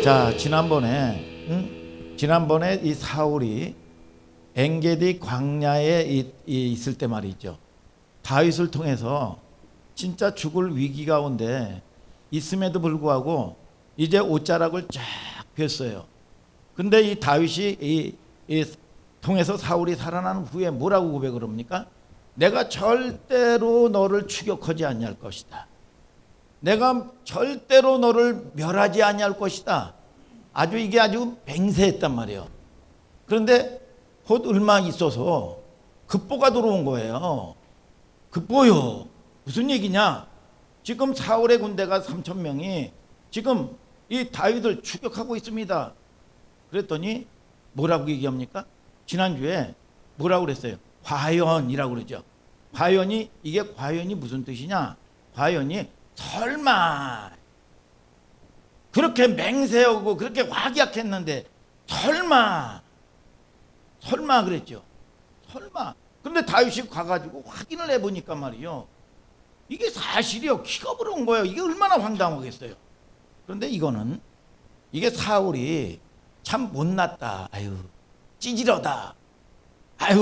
자, 지난번에 이 사울이 엔게디 광야에 있을 때 말이죠. 다윗을 통해서 진짜 죽을 위기 가운데 있음에도 불구하고 이제 옷자락을 쫙 폈어요. 근데 이 다윗이 이 통해서 사울이 살아난 후에 뭐라고 고백을 합니까? 내가 절대로 너를 추격하지 아니할 것이다. 내가 절대로 너를 멸하지 아니할 것이다. 이게 아주 맹세했단 말이에요. 그런데 곧 얼마 있어서 급보가 들어온 거예요. 급보요. 무슨 얘기냐? 지금 사울의 군대가 3,000명이 지금 이 다윗을 추격하고 있습니다. 그랬더니 뭐라고 얘기합니까? 지난주에 뭐라고 그랬어요? 과연이라고 그러죠. 이게 과연이 무슨 뜻이냐? 과연이 설마 그렇게 맹세하고 그렇게 확약했는데 설마 그랬죠. 설마. 근데 다윗이 가가지고 확인을 해보니까 말이요, 이게 사실이요. 키가 부러운 거예요. 이게 얼마나 황당하겠어요. 그런데 이게 사울이 참 못났다. 찌질하다.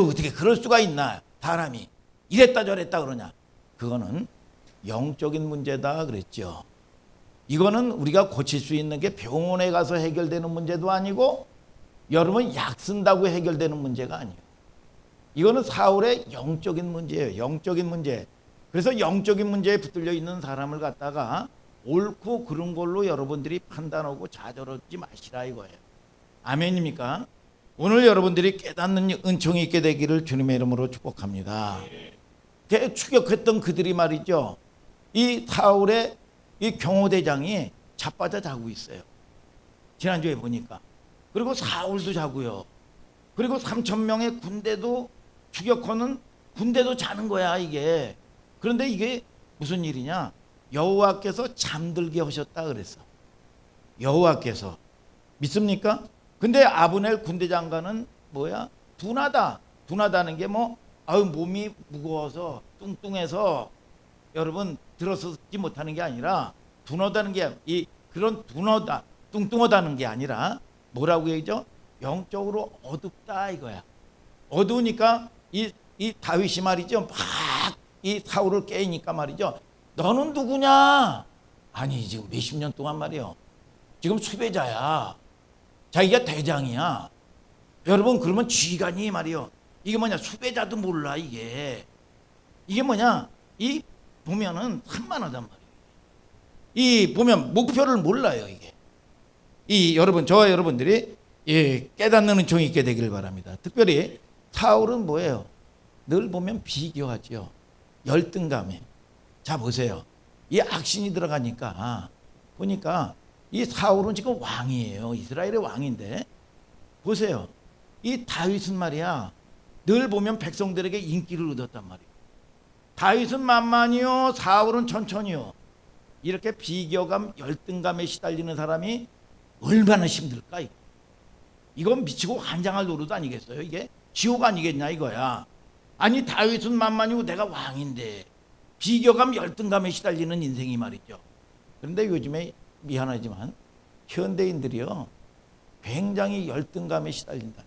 어떻게 그럴 수가 있나. 사람이 이랬다 저랬다 그러냐. 그거는 영적인 문제다 그랬죠. 이거는 우리가 고칠 수 있는 게 병원에 가서 해결되는 문제도 아니고 여러분 약 쓴다고 해결되는 문제가 아니에요. 이거는 사울의 영적인 문제예요. 영적인 문제. 그래서 영적인 문제에 붙들려 있는 사람을 갖다가 옳고 그른 걸로 여러분들이 판단하고 좌절하지 마시라 이거예요. 아멘입니까? 오늘 여러분들이 깨닫는 은총이 있게 되기를 주님의 이름으로 축복합니다. 추격했던 그들이 말이죠, 이 사울의 이 경호대장이 자빠져 자고 있어요. 지난주에 보니까. 그리고 사울도 자고요. 그리고 3,000명의 군대도 추격하는 군대도 자는 거야 이게. 그런데 이게 무슨 일이냐? 여호와께서 잠들게 하셨다 그랬어. 여호와께서. 믿습니까? 근데 아브넬 군대장관은 뭐야? 둔하다는 게 몸이 무거워서 뚱뚱해서 여러분 들어서지 못하는 게 아니라 둔하다는 게 그런 뚱뚱하다는 게 아니라 뭐라고 얘기죠? 영적으로 어둡다 이거야. 어두우니까 이 다윗이 말이죠, 막 이 사울을 깨니까 말이죠, 너는 누구냐? 지금 몇십 년 동안 말이요, 지금 수배자야. 자기가 대장이야. 여러분 그러면 쥐간이 말이요, 이게 뭐냐, 수배자도 몰라. 이게 뭐냐, 이 보면은 산만하단 말이에요. 이 보면 목표를 몰라요. 이게 저와 여러분들이 깨닫는 은총이 있게 되기를 바랍니다. 특별히 사울은 뭐예요? 늘 보면 비교하죠. 열등감에. 자 보세요. 이 악신이 들어가니까 보니까 이 사울은 지금 왕이에요. 이스라엘의 왕인데 보세요. 이 다윗은 말이야, 늘 보면 백성들에게 인기를 얻었단 말이에요. 다윗은 만만히요, 사울은 천천히요. 이렇게 비교감, 열등감에 시달리는 사람이 얼마나 힘들까? 이건 미치고 환장할 노릇 아니겠어요? 이게 지옥 아니겠냐 이거야. 다윗은 만만히고 내가 왕인데 비교감, 열등감에 시달리는 인생이 말이죠. 그런데 요즘에 미안하지만 현대인들이요, 굉장히 열등감에 시달린다.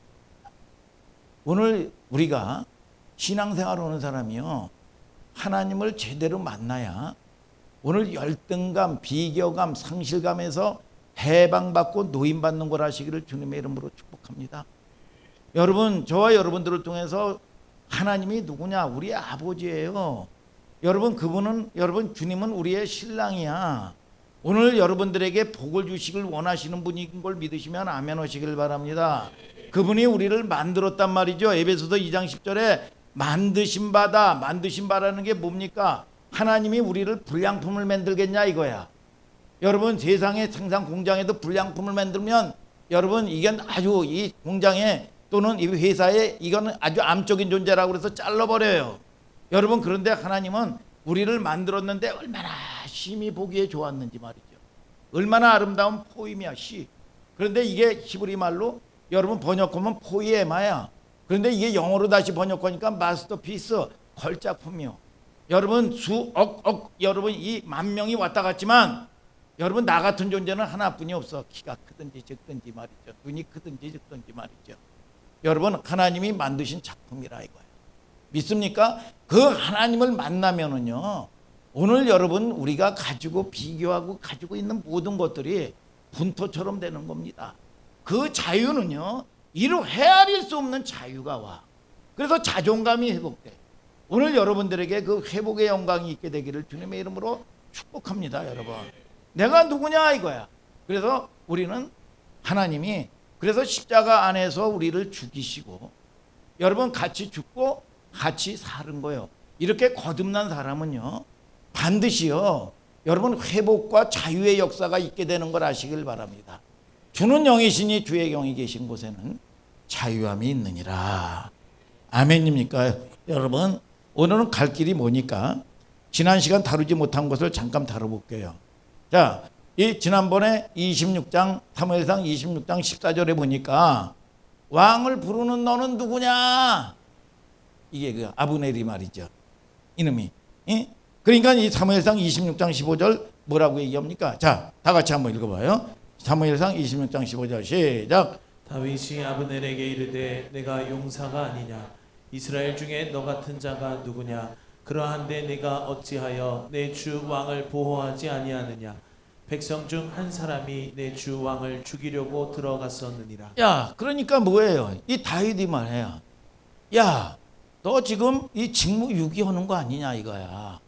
오늘 우리가 신앙생활 하는 사람이요, 하나님을 제대로 만나야 오늘 열등감, 비교감, 상실감에서 해방받고 노인받는 걸 하시기를 주님의 이름으로 축복합니다. 여러분, 저와 여러분들을 통해서 하나님이 누구냐? 우리의 아버지예요. 여러분 주님은 우리의 신랑이야. 오늘 여러분들에게 복을 주시길 원하시는 분인 걸 믿으시면 아멘 하시길 바랍니다. 그분이 우리를 만들었단 말이죠. 에베소서 2장 10절에 만드신 바라는 게 뭡니까? 하나님이 우리를 불량품을 만들겠냐 이거야. 여러분 세상의 생산 공장에도 불량품을 만들면 여러분 이건 아주 이 공장에 또는 이 회사에 이거는 아주 암적인 존재라고 그래서 잘라버려요. 여러분 그런데 하나님은 우리를 만들었는데 얼마나 심히 보기에 좋았는지 말이죠. 얼마나 아름다운 포임이야, 시. 그런데 이게 히브리 말로 여러분 번역하면 포이에마야. 그런데 이게 영어로 다시 번역하니까 마스터피스, 걸작품이요. 여러분 수억 여러분 이 만 명이 왔다 갔지만 여러분 나 같은 존재는 하나뿐이 없어. 키가 크든지 적든지 말이죠. 눈이 크든지 적든지 말이죠. 여러분 하나님이 만드신 작품이라 이거예요. 믿습니까? 그 하나님을 만나면은요, 오늘 여러분 우리가 가지고 비교하고 가지고 있는 모든 것들이 분토처럼 되는 겁니다. 그 자유는요, 이루 헤아릴 수 없는 자유가 와. 그래서 자존감이 회복돼. 오늘 여러분들에게 그 회복의 영광이 있게 되기를 주님의 이름으로 축복합니다. 여러분, 내가 누구냐 이거야. 그래서 우리는 하나님이 그래서 십자가 안에서 우리를 죽이시고 여러분 같이 죽고 같이 사는 거예요. 이렇게 거듭난 사람은요, 반드시요 여러분 회복과 자유의 역사가 있게 되는 걸 아시길 바랍니다. 주는 영이시니 주의 영이 계신 곳에는 자유함이 있느니라. 아멘입니까? 여러분, 오늘은 갈 길이 뭐니까 지난 시간 다루지 못한 것을 잠깐 다뤄볼게요. 자, 이 지난번에 26장 사무엘상 26장 14절에 보니까 왕을 부르는 너는 누구냐? 이게 그 아브넬이 말이죠. 이놈이. 예? 그러니까 이 사무엘상 26장 15절 뭐라고 얘기합니까? 자, 다 같이 한번 읽어봐요. 사무엘상 26장 15절 시작. 다윗이 아브넬에게 이르되 내가 용사가 아니냐? 이스라엘 중에 너 같은 자가 누구냐? 그러한데 내가 어찌하여 내 주 왕을 보호하지 아니하느냐? 백성 중 한 사람이 내 주 왕을 죽이려고 들어갔었느니라. 야, 그러니까 뭐예요? 이 다윗이 말해요. 야, 너 지금 이 직무 유기하는 거 아니냐 이거야.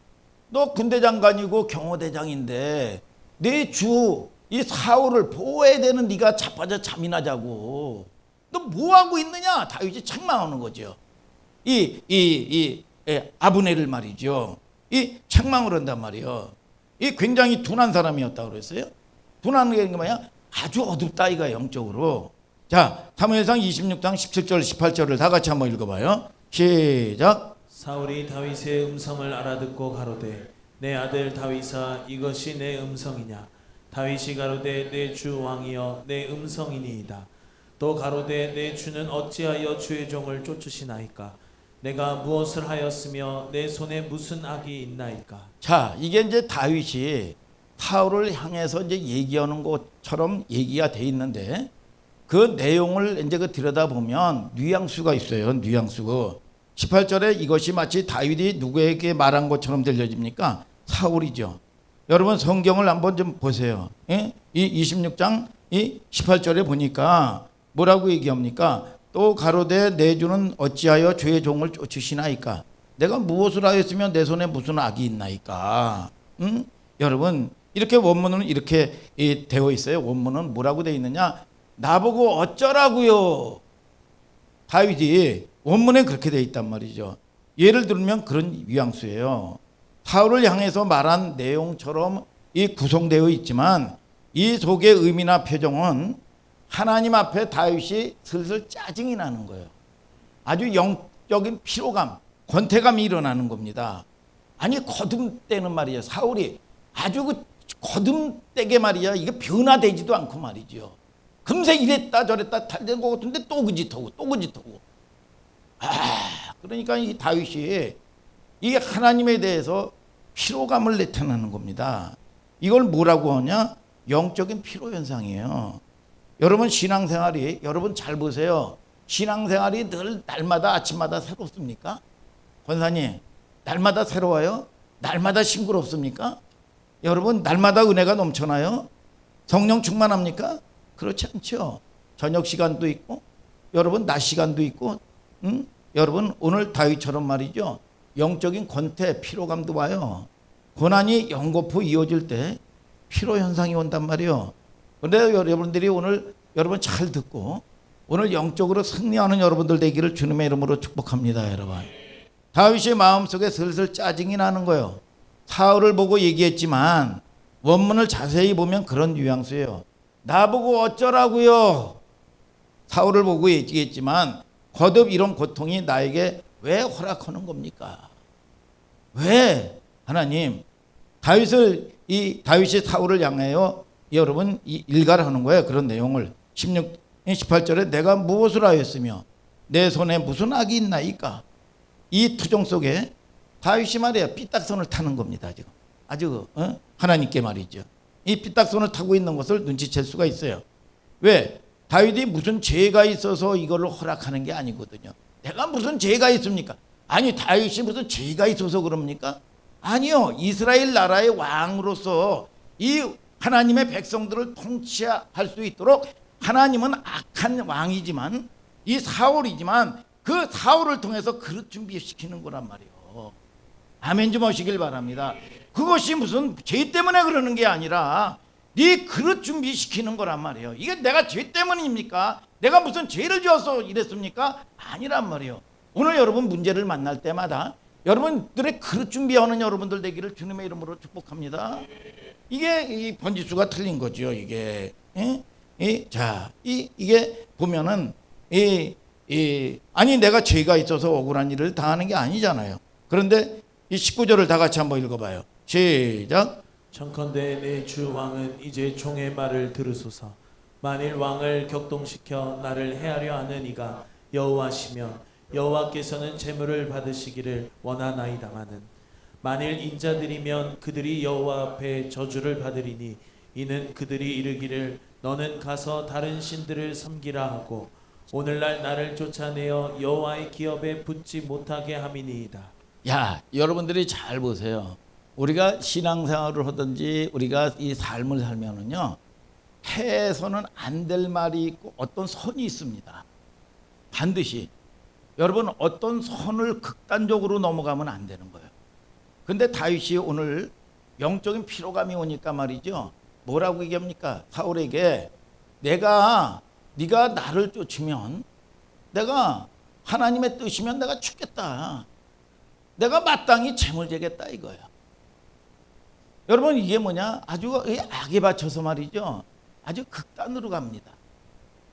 너 군대 장관이고 경호대장인데 내 주 이 사울을 보호해야 되는 네가 자빠져 잠이나자고. 너 뭐 하고 있느냐? 다윗이 책망하는 거죠. 아브넬을 말이죠. 이 책망을 한단 말이에요. 이 굉장히 둔한 사람이었다고 그랬어요. 둔한 게 뭐야? 아주 어둡다 이가 영적으로. 자, 사무엘상 26장 17절 18절을 다 같이 한번 읽어봐요. 시작. 사울이 다윗의 음성을 알아듣고 가로되 내 아들 다윗아 이것이 내 음성이냐? 다윗이 가로되 내 주 왕이여 내 음성이니이다. 또 가로되 내 주는 어찌하여 주의 종을 쫓으시나이까? 내가 무엇을 하였으며 내 손에 무슨 악이 있나이까? 자, 이게 이제 다윗이 사울을 향해서 이제 얘기하는 것처럼 얘기가 돼 있는데 그 내용을 이제 그 들여다보면 뉘앙스가 있어요. 뉘앙스가. 18절에 이것이 마치 다윗이 누구에게 말한 것처럼 들려집니까? 사울이죠. 여러분 성경을 한번 좀 보세요. 예? 이 26장 이 18절에 보니까 뭐라고 얘기합니까? 또 가로되 내 주는 어찌하여 주의 종을 쫓으시나이까? 내가 무엇을 하였으면 내 손에 무슨 악이 있나이까? 여러분 이렇게 원문은 이렇게 되어 있어요. 원문은 뭐라고 되어 있느냐? 나보고 어쩌라고요? 다윗이 원문에 그렇게 되어 있단 말이죠. 예를 들면 그런 뉘앙스예요. 사울을 향해서 말한 내용처럼 이 구성되어 있지만 이 속의 의미나 표정은 하나님 앞에 다윗이 슬슬 짜증이 나는 거예요. 아주 영적인 피로감, 권태감이 일어나는 겁니다. 아니 거듭되는 말이에요. 사울이 아주 그 거듭되게 말이야. 이게 변화되지도 않고 말이죠. 금세 이랬다 저랬다 탈된 것 같은데 또 그 짓하고 또 그 짓하고. 그러니까 이 다윗이 이게 하나님에 대해서 피로감을 나타내는 겁니다. 이걸 뭐라고 하냐? 영적인 피로 현상이에요. 여러분 신앙생활이 여러분 잘 보세요. 신앙생활이 늘 날마다 아침마다 새롭습니까? 권사님 날마다 새로워요? 날마다 싱그럽습니까? 여러분 날마다 은혜가 넘쳐나요? 성령 충만합니까? 그렇지 않죠. 저녁 시간도 있고 여러분 낮 시간도 있고 여러분 오늘 다윗처럼 말이죠. 영적인 권태 피로감도 와요. 고난이 연거푸 이어질 때 피로 현상이 온단 말이에요. 그런데 여러분들이 오늘 여러분 잘 듣고 오늘 영적으로 승리하는 여러분들 되기를 주님의 이름으로 축복합니다. 여러분 다윗의 마음속에 슬슬 짜증이 나는 거예요. 사울을 보고 얘기했지만 원문을 자세히 보면 그런 뉘앙스예요. 나보고 어쩌라고요? 사울을 보고 얘기했지만 거듭 이런 고통이 나에게 왜 허락하는 겁니까? 왜 하나님 다윗이 사울을 향하여 여러분 일갈하는 거예요. 그런 내용을 18절에 내가 무엇을 하였으며 내 손에 무슨 악이 있나이까? 이 투정 속에 다윗이 말이야 삐딱선을 타는 겁니다. 지금 아주 하나님께 말이죠. 이 삐딱선을 타고 있는 것을 눈치챌 수가 있어요. 왜? 다윗이 무슨 죄가 있어서 이거를 허락하는 게 아니거든요. 내가 무슨 죄가 있습니까? 아니, 다윗이 무슨 죄가 있어서 그럽니까? 아니요. 이스라엘 나라의 왕으로서 이 하나님의 백성들을 통치할 수 있도록 하나님은 악한 왕이지만 이 사울이지만 그 사울을 통해서 그릇 준비시키는 거란 말이에요. 아멘 좀 하시길 바랍니다. 그것이 무슨 죄 때문에 그러는 게 아니라 네 그릇 준비시키는 거란 말이에요. 이게 내가 죄 때문입니까? 내가 무슨 죄를 지어서 이랬습니까? 아니란 말이에요. 오늘 여러분 문제를 만날 때마다 여러분들의 그릇 준비하는 여러분들 되기를 주님의 이름으로 축복합니다. 이게 이 번지수가 틀린 거죠. 이게 이게 보면은 아니 내가 죄가 있어서 억울한 일을 당하는 게 아니잖아요. 그런데 이 19절을 다 같이 한번 읽어봐요. 시작. 청컨대 내 주 왕은 이제 종의 말을 들으소서. 만일 왕을 격동시켜 나를 해하려 하는 이가 여호와시면 여호와께서는 재물을 받으시기를 원하나이다마는 만일 인자들이면 그들이 여호와 앞에 저주를 받으리니 이는 그들이 이르기를 너는 가서 다른 신들을 섬기라 하고 오늘날 나를 쫓아내어 여호와의 기업에 붙지 못하게 함이니이다. 야, 여러분들이 잘 보세요. 우리가 신앙생활을 하든지 우리가 이 삶을 살면은요, 해서는 안 될 말이 있고 어떤 선이 있습니다. 반드시 여러분 어떤 선을 극단적으로 넘어가면 안 되는 거예요. 근데 다윗이 오늘 영적인 피로감이 오니까 말이죠. 뭐라고 얘기합니까? 사울에게 네가 나를 쫓으면 내가 하나님의 뜻이면 내가 죽겠다. 내가 마땅히 재물 제겠다 이거야. 여러분 이게 뭐냐? 아주 악에 받쳐서 말이죠. 아주 극단으로 갑니다.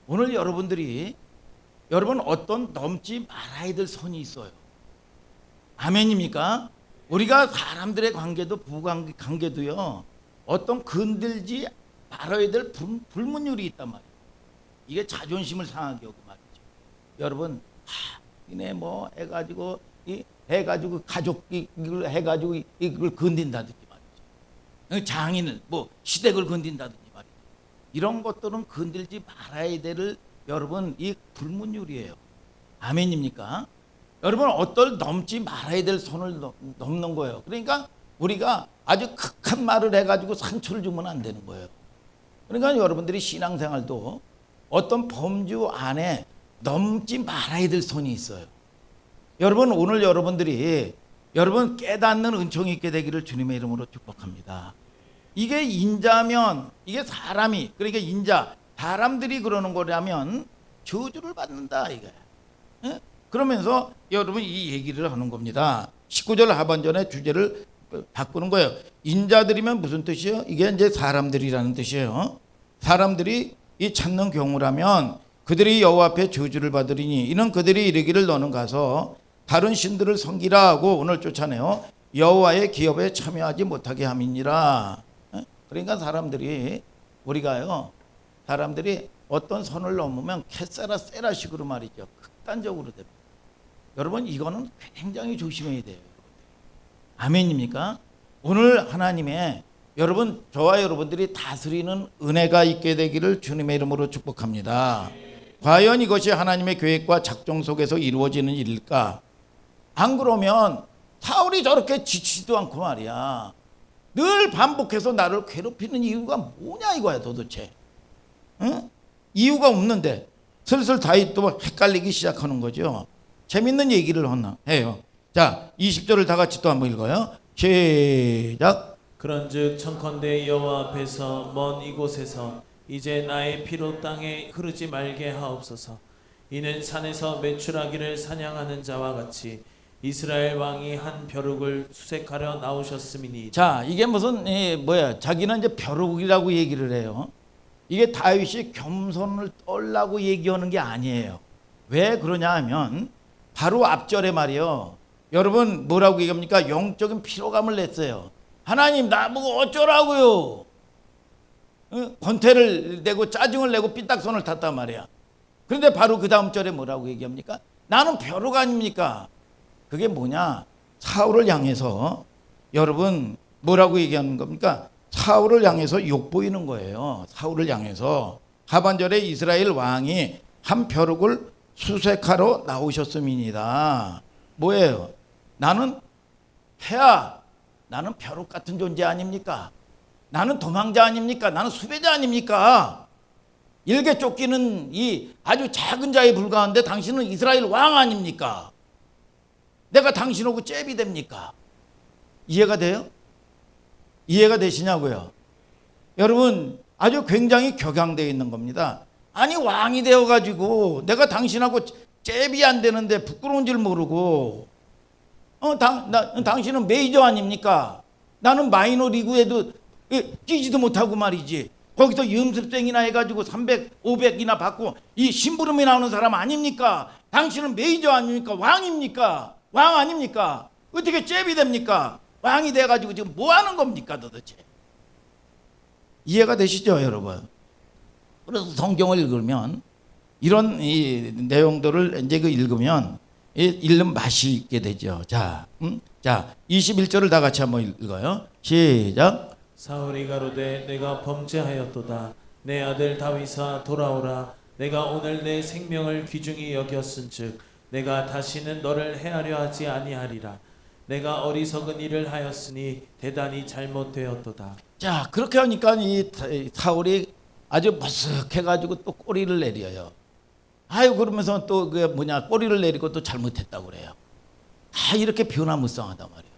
오늘 여러분 어떤 넘지 말아야 될 선이 있어요. 아멘입니까? 우리가 사람들의 관계도 부관계도요. 어떤 건들지 말아야 될 불문율이 있단 말이에요. 이게 자존심을 상하게 하고 말이죠. 여러분, 이네 뭐 해가지고 가족 이걸 해가지고 이걸 건든다든지 말이죠. 장인을 뭐 시댁을 건든다든지 말이죠. 이런 것들은 건들지 말아야 될 여러분 이 불문율이에요. 아멘입니까? 여러분 어떨 넘지 말아야 될 선을 넘는 거예요. 그러니까 우리가 아주 극한 말을 해가지고 상처를 주면 안 되는 거예요. 그러니까 여러분들이 신앙생활도 어떤 범주 안에 넘지 말아야 될 선이 있어요. 여러분 오늘 여러분들이 여러분 깨닫는 은총이 있게 되기를 주님의 이름으로 축복합니다. 이게 인자면 이게 사람이 그러니까 인자 사람들이 그러는 거라면 저주를 받는다 이거야. 예? 그러면서 여러분 이 얘기를 하는 겁니다. 19절 하반전의 주제를 바꾸는 거예요. 인자들이면 무슨 뜻이에요? 이게 이제 사람들이라는 뜻이에요. 사람들이 이 찾는 경우라면 그들이 여호와 앞에 저주를 받으리니 이는 그들이 이르기를 너는 가서 다른 신들을 섬기라 하고 오늘 쫓아내어 여호와의 기업에 참여하지 못하게 함이니라. 그러니까 사람들이 어떤 선을 넘으면 캐세라 세라식으로 말이죠. 극단적으로 됩니다. 여러분 이거는 굉장히 조심해야 돼요. 아멘입니까? 오늘 하나님의 여러분 저와 여러분들이 다스리는 은혜가 있게 되기를 주님의 이름으로 축복합니다. 과연 이것이 하나님의 계획과 작정 속에서 이루어지는 일일까? 안 그러면 사울이 저렇게 지치지도 않고 말이야. 늘 반복해서 나를 괴롭히는 이유가 뭐냐 이거야 도대체. 응? 이유가 없는데 슬슬 다윗도 헷갈리기 시작하는 거죠. 재밌는 얘기를 해요. 자 20절을 다 같이 또 한번 읽어요. 시작. 그런즉 청컨대 여호와 앞에서 먼 이곳에서 이제 나의 피로 땅에 흐르지 말게 하옵소서. 이는 산에서 메추라기를 사냥하는 자와 같이 이스라엘 왕이 한 벼룩을 수색하려 나오셨음이니. 자 이게 무슨 자기는 이제 벼룩이라고 얘기를 해요. 이게 다윗이 겸손을 떨라고 얘기하는 게 아니에요. 왜 그러냐 하면 바로 앞절에 말이요. 여러분 뭐라고 얘기합니까? 영적인 피로감을 냈어요. 하나님 나보고 어쩌라고요? 권태를 내고 짜증을 내고 삐딱선을 탔단 말이야. 그런데 바로 그 다음 절에 뭐라고 얘기합니까? 나는 벼룩 아닙니까? 그게 뭐냐? 사울을 향해서 여러분 뭐라고 얘기하는 겁니까? 사울을 향해서 욕보이는 거예요. 사울을 향해서 하반절에 이스라엘 왕이 한 벼룩을 수색하러 나오셨음이니라. 뭐예요? 나는 패야. 나는 벼룩 같은 존재 아닙니까? 나는 도망자 아닙니까? 나는 수배자 아닙니까? 일개 쫓기는 이 아주 작은 자에 불과한데 당신은 이스라엘 왕 아닙니까? 내가 당신하고 잽이 됩니까? 이해가 돼요? 이해가 되시냐고요? 여러분, 아주 굉장히 격양되어 있는 겁니다. 아니, 왕이 되어가지고 내가 당신하고 잽이 안 되는데 부끄러운 줄 모르고, 당신은 메이저 아닙니까? 나는 마이너 리그에도 뛰지도 못하고 말이지. 거기서 염습생이나 해가지고 300, 500이나 받고 이 심부름이 나오는 사람 아닙니까? 당신은 메이저 아닙니까? 왕입니까? 왕 아닙니까? 어떻게 잽이 됩니까? 왕이 돼가지고 지금 뭐 하는 겁니까 도대체? 이해가 되시죠, 여러분? 그래서 성경을 읽으면 이런 이 내용들을 이제 읽으면 읽는 맛이 있게 되죠. 자, 21절을 다 같이 한번 읽어요. 시작. 사울이 가로되 내가 범죄하였도다. 내 아들 다윗아 돌아오라. 내가 오늘 내 생명을 귀중히 여겼은즉 내가 다시는 너를 해하려 하지 아니하리라. 내가 어리석은 일을 하였으니 대단히 잘못되었도다. 자, 그렇게 하니까 이 사울이 아주 머쓱해가지고 또 꼬리를 내려요. 아유, 그러면서 또 그 꼬리를 내리고 또 잘못했다고 그래요. 다 이렇게 변화무쌍하단 말이에요.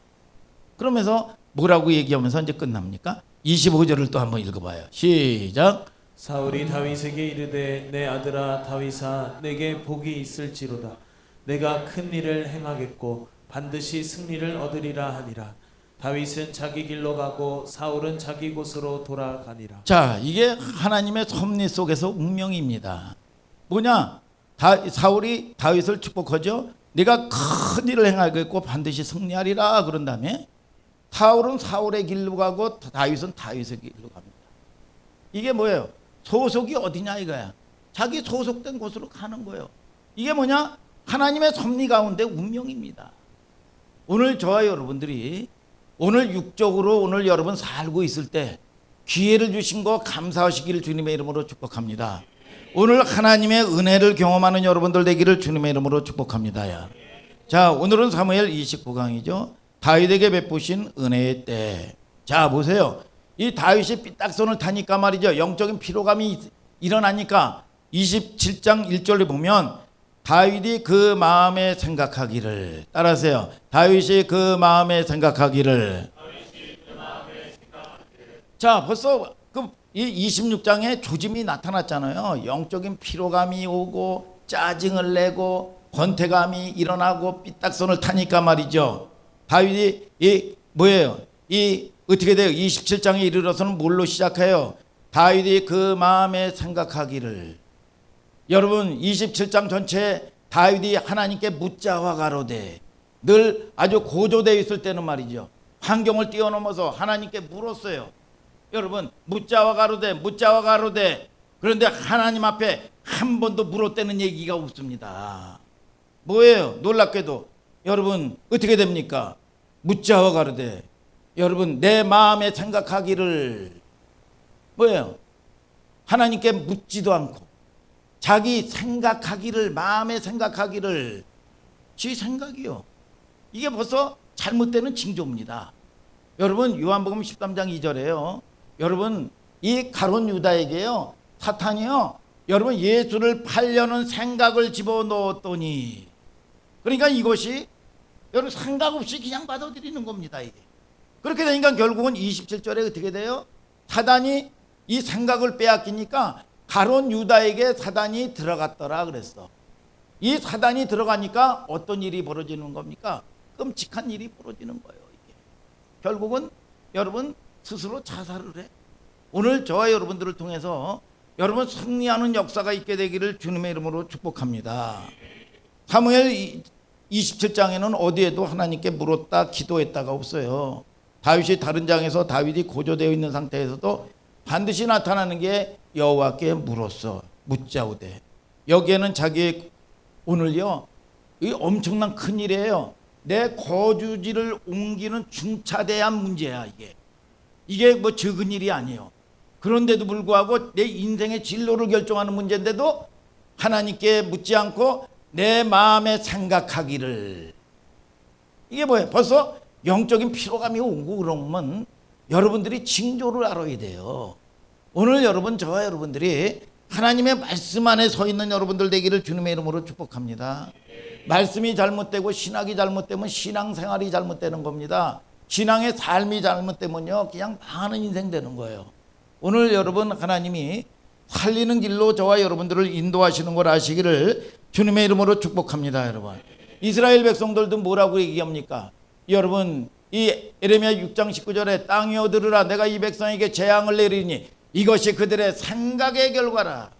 그러면서 뭐라고 얘기하면서 이제 끝납니까? 25절을 또 한번 읽어봐요. 시작. 사울이 다윗에게 이르되 내 아들아 다윗아 내게 복이 있을지로다. 내가 큰 일을 행하겠고 반드시 승리를 얻으리라 하니라. 다윗은 자기 길로 가고 사울은 자기 곳으로 돌아가니라. 자, 이게 하나님의 섭리 속에서 운명입니다. 뭐냐? 사울이 다윗을 축복하죠. 네가 큰 일을 행하겠고 반드시 승리하리라 그런 다음에 사울은 사울의 길로 가고 다윗은 다윗의 길로 갑니다. 이게 뭐예요? 소속이 어디냐 이거야. 자기 소속된 곳으로 가는 거예요. 이게 뭐냐? 하나님의 섭리 가운데 운명입니다. 오늘 저와 여러분들이 오늘 육적으로 오늘 여러분 살고 있을 때 기회를 주신 거 감사하시기를 주님의 이름으로 축복합니다. 오늘 하나님의 은혜를 경험하는 여러분들 되기를 주님의 이름으로 축복합니다. 자, 오늘은 사무엘 29강이죠. 다윗에게 베푸신 은혜의 때. 자, 보세요. 이 다윗이 삐딱선을 타니까 말이죠. 영적인 피로감이 일어나니까 27장 1절에 보면 다윗이 그 마음에 생각하기를, 따라하세요. 다윗이 그 마음에 생각하기를. 자, 벌써 이 26장에 조짐이 나타났잖아요. 영적인 피로감이 오고 짜증을 내고 권태감이 일어나고 삐딱선을 타니까 말이죠. 다윗이 어떻게 돼요? 27장에 이르러서는 뭘로 시작해요? 다윗이 그 마음에 생각하기를. 여러분, 27장 전체에 다윗이 하나님께 묻자와 가로되, 늘 아주 고조되어 있을 때는 말이죠. 환경을 뛰어넘어서 하나님께 물었어요. 여러분, 묻자와 가로되. 그런데 하나님 앞에 한 번도 물었다는 얘기가 없습니다. 뭐예요? 놀랍게도 여러분 어떻게 됩니까? 묻자와 가로되. 여러분, 내 마음에 생각하기를. 뭐예요? 하나님께 묻지도 않고 자기 생각하기를, 마음에 생각하기를. 지 생각이요. 이게 벌써 잘못되는 징조입니다. 여러분, 요한복음 13장 2절에요. 여러분, 이 가룟 유다에게요, 사탄이요, 여러분 예수를 팔려는 생각을 집어넣었더니, 그러니까 이것이 여러분 생각 없이 그냥 받아들이는 겁니다. 이게 그렇게 되니까 결국은 27절에 어떻게 돼요? 사단이 이 생각을 빼앗기니까 가룟 유다에게 사단이 들어갔더라 그랬어. 이 사단이 들어가니까 어떤 일이 벌어지는 겁니까? 끔찍한 일이 벌어지는 거예요. 이게 결국은 여러분 스스로 자살을 해. 오늘 저와 여러분들을 통해서 여러분 승리하는 역사가 있게 되기를 주님의 이름으로 축복합니다. 사무엘 27장에는 어디에도 하나님께 물었다 기도했다가 없어요. 다윗이 다른 장에서 다윗이 고조되어 있는 상태에서도 반드시 나타나는 게 여호와께 물었어. 묻자오되. 여기에는 자기의 오늘요, 이 엄청난 큰 일이에요. 내 거주지를 옮기는 중차대한 문제야 이게. 이게 뭐 적은 일이 아니에요. 그런데도 불구하고 내 인생의 진로를 결정하는 문제인데도 하나님께 묻지 않고 내 마음에 생각하기를. 이게 뭐예요? 벌써 영적인 피로감이 오고 그러면 여러분들이 징조를 알아야 돼요. 오늘 여러분, 저와 여러분들이 하나님의 말씀 안에 서 있는 여러분들 되기를 주님의 이름으로 축복합니다. 말씀이 잘못되고 신학이 잘못되면 신앙생활이 잘못되는 겁니다. 신앙의 삶이 잘못되면요 그냥 망하는 인생 되는 거예요. 오늘 여러분, 하나님이 살리는 길로 저와 여러분들을 인도하시는 걸 아시기를 주님의 이름으로 축복합니다. 여러분, 이스라엘 백성들도 뭐라고 얘기합니까? 여러분, 이 에레미야 6장 19절에 땅이여 들으라, 내가 이 백성에게 재앙을 내리니 이것이 그들의 생각의 결과라.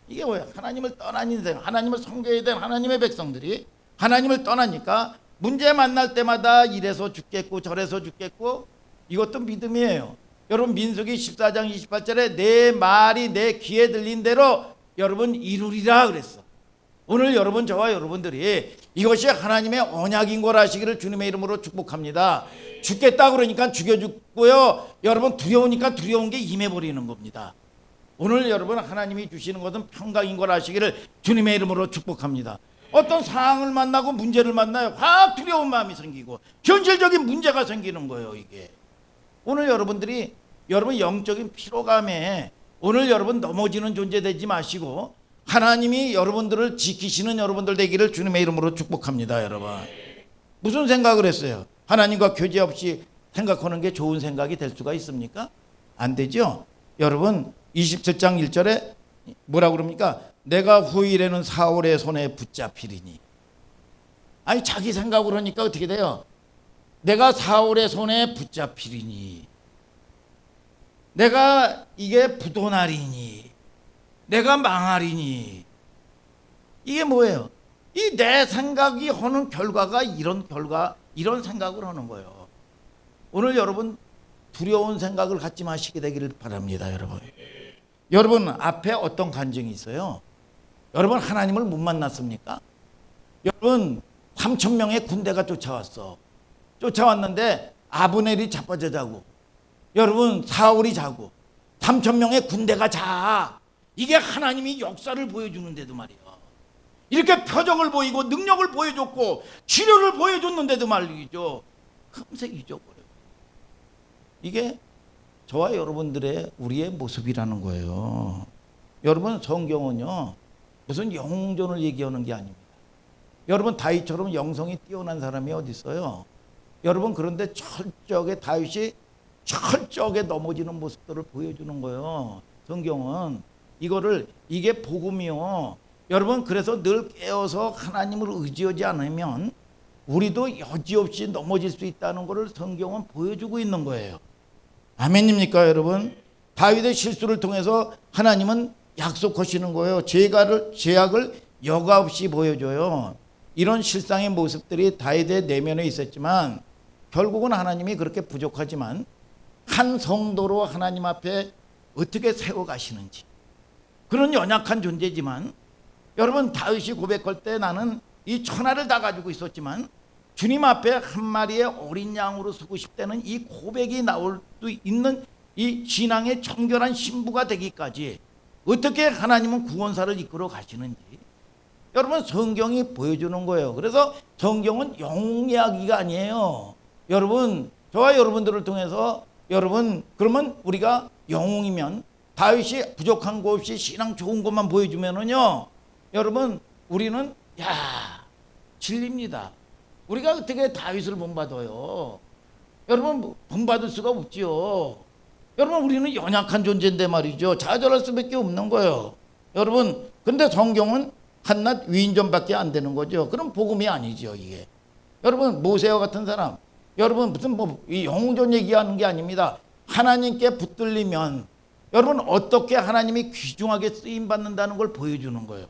이게 뭐야? 하나님을 떠난 인생, 하나님을 섬겨야 된 하나님의 백성들이 하나님을 떠나니까 문제 만날 때마다 이래서 죽겠고 저래서 죽겠고. 이것도 믿음이에요. 여러분, 민수기 14장 28절에 내 말이 내 귀에 들린 대로 여러분 이루리라 그랬어. 오늘 여러분, 저와 여러분들이 이것이 하나님의 언약인 걸 아시기를 주님의 이름으로 축복합니다. 죽겠다 그러니까 죽여 죽고요. 여러분, 두려우니까 두려운 게 임해버리는 겁니다. 오늘 여러분, 하나님이 주시는 것은 평강인 걸 아시기를 주님의 이름으로 축복합니다. 어떤 상황을 만나고 문제를 만나요. 확 두려운 마음이 생기고 현실적인 문제가 생기는 거예요. 이게 오늘 여러분들이 여러분 영적인 피로감에 오늘 여러분 넘어지는 존재 되지 마시고 하나님이 여러분들을 지키시는 여러분들 되기를 주님의 이름으로 축복합니다. 여러분, 무슨 생각을 했어요? 하나님과 교제 없이 생각하는 게 좋은 생각이 될 수가 있습니까? 안 되죠. 여러분, 27장 1절에 뭐라고 그럽니까? 내가 후일에는 사울의 손에 붙잡히리니. 아니, 자기 생각으로 하니까 어떻게 돼요? 내가 사울의 손에 붙잡히리니, 내가 이게 부도나리니, 내가 망하리니. 이게 뭐예요? 이 내 생각이 하는 결과가 이런 결과, 이런 생각을 하는 거예요. 오늘 여러분, 두려운 생각을 갖지 마시게 되기를 바랍니다. 여러분, 여러분 앞에 어떤 간증이 있어요? 여러분, 하나님을 못 만났습니까? 여러분, 3,000명의 군대가 쫓아왔어. 쫓아왔는데 아브넬이 자빠져 자고, 여러분 사울이 자고, 3,000명의 군대가 자. 이게 하나님이 역사를 보여주는데도 말이야. 이렇게 표적을 보이고 능력을 보여줬고 치료를 보여줬는데도 말이죠, 금세 잊어버려요. 이게 저와 여러분들의 우리의 모습이라는 거예요. 여러분, 성경은요 무슨 영웅전을 얘기하는 게 아닙니다. 여러분, 다윗처럼 영성이 뛰어난 사람이 어디 있어요? 여러분, 그런데 철저하게 다윗이 철저하게 넘어지는 모습들을 보여주는 거예요. 성경은 이거를, 이게 복음이요. 여러분, 그래서 늘 깨어서 하나님을 의지하지 않으면 우리도 여지없이 넘어질 수 있다는 것을 성경은 보여주고 있는 거예요. 아멘입니까 여러분? 다윗의 실수를 통해서 하나님은 약속하시는 거예요. 죄악을 여과 없이 보여줘요. 이런 실상의 모습들이 다윗의 내면에 있었지만 결국은 하나님이 그렇게 부족하지만 한 성도로 하나님 앞에 어떻게 세워가시는지, 그런 연약한 존재지만 여러분, 다윗이 고백할 때 나는 이 천하를 다 가지고 있었지만 주님 앞에 한 마리의 어린 양으로 서고 싶다는 이 고백이 나올 수 있는 이 신앙의 정결한 신부가 되기까지 어떻게 하나님은 구원사를 이끌어 가시는지 여러분, 성경이 보여주는 거예요. 그래서 성경은 영웅 이야기가 아니에요. 여러분, 저와 여러분들을 통해서 여러분, 그러면 우리가 영웅이면 다윗이 부족한 거 없이 신앙 좋은 것만 보여주면은요, 여러분, 우리는 질립니다. 우리가 어떻게 다윗을 본받아요? 여러분, 본받을 수가 없지요. 여러분, 우리는 연약한 존재인데 말이죠. 좌절할 수밖에 없는 거예요. 여러분, 근데 성경은 한낱 위인전밖에 안 되는 거죠. 그럼 복음이 아니죠, 이게. 여러분, 모세와 같은 사람, 여러분 무슨 이 영웅전 얘기하는 게 아닙니다. 하나님께 붙들리면 여러분 어떻게 하나님이 귀중하게 쓰임 받는다는 걸 보여주는 거예요.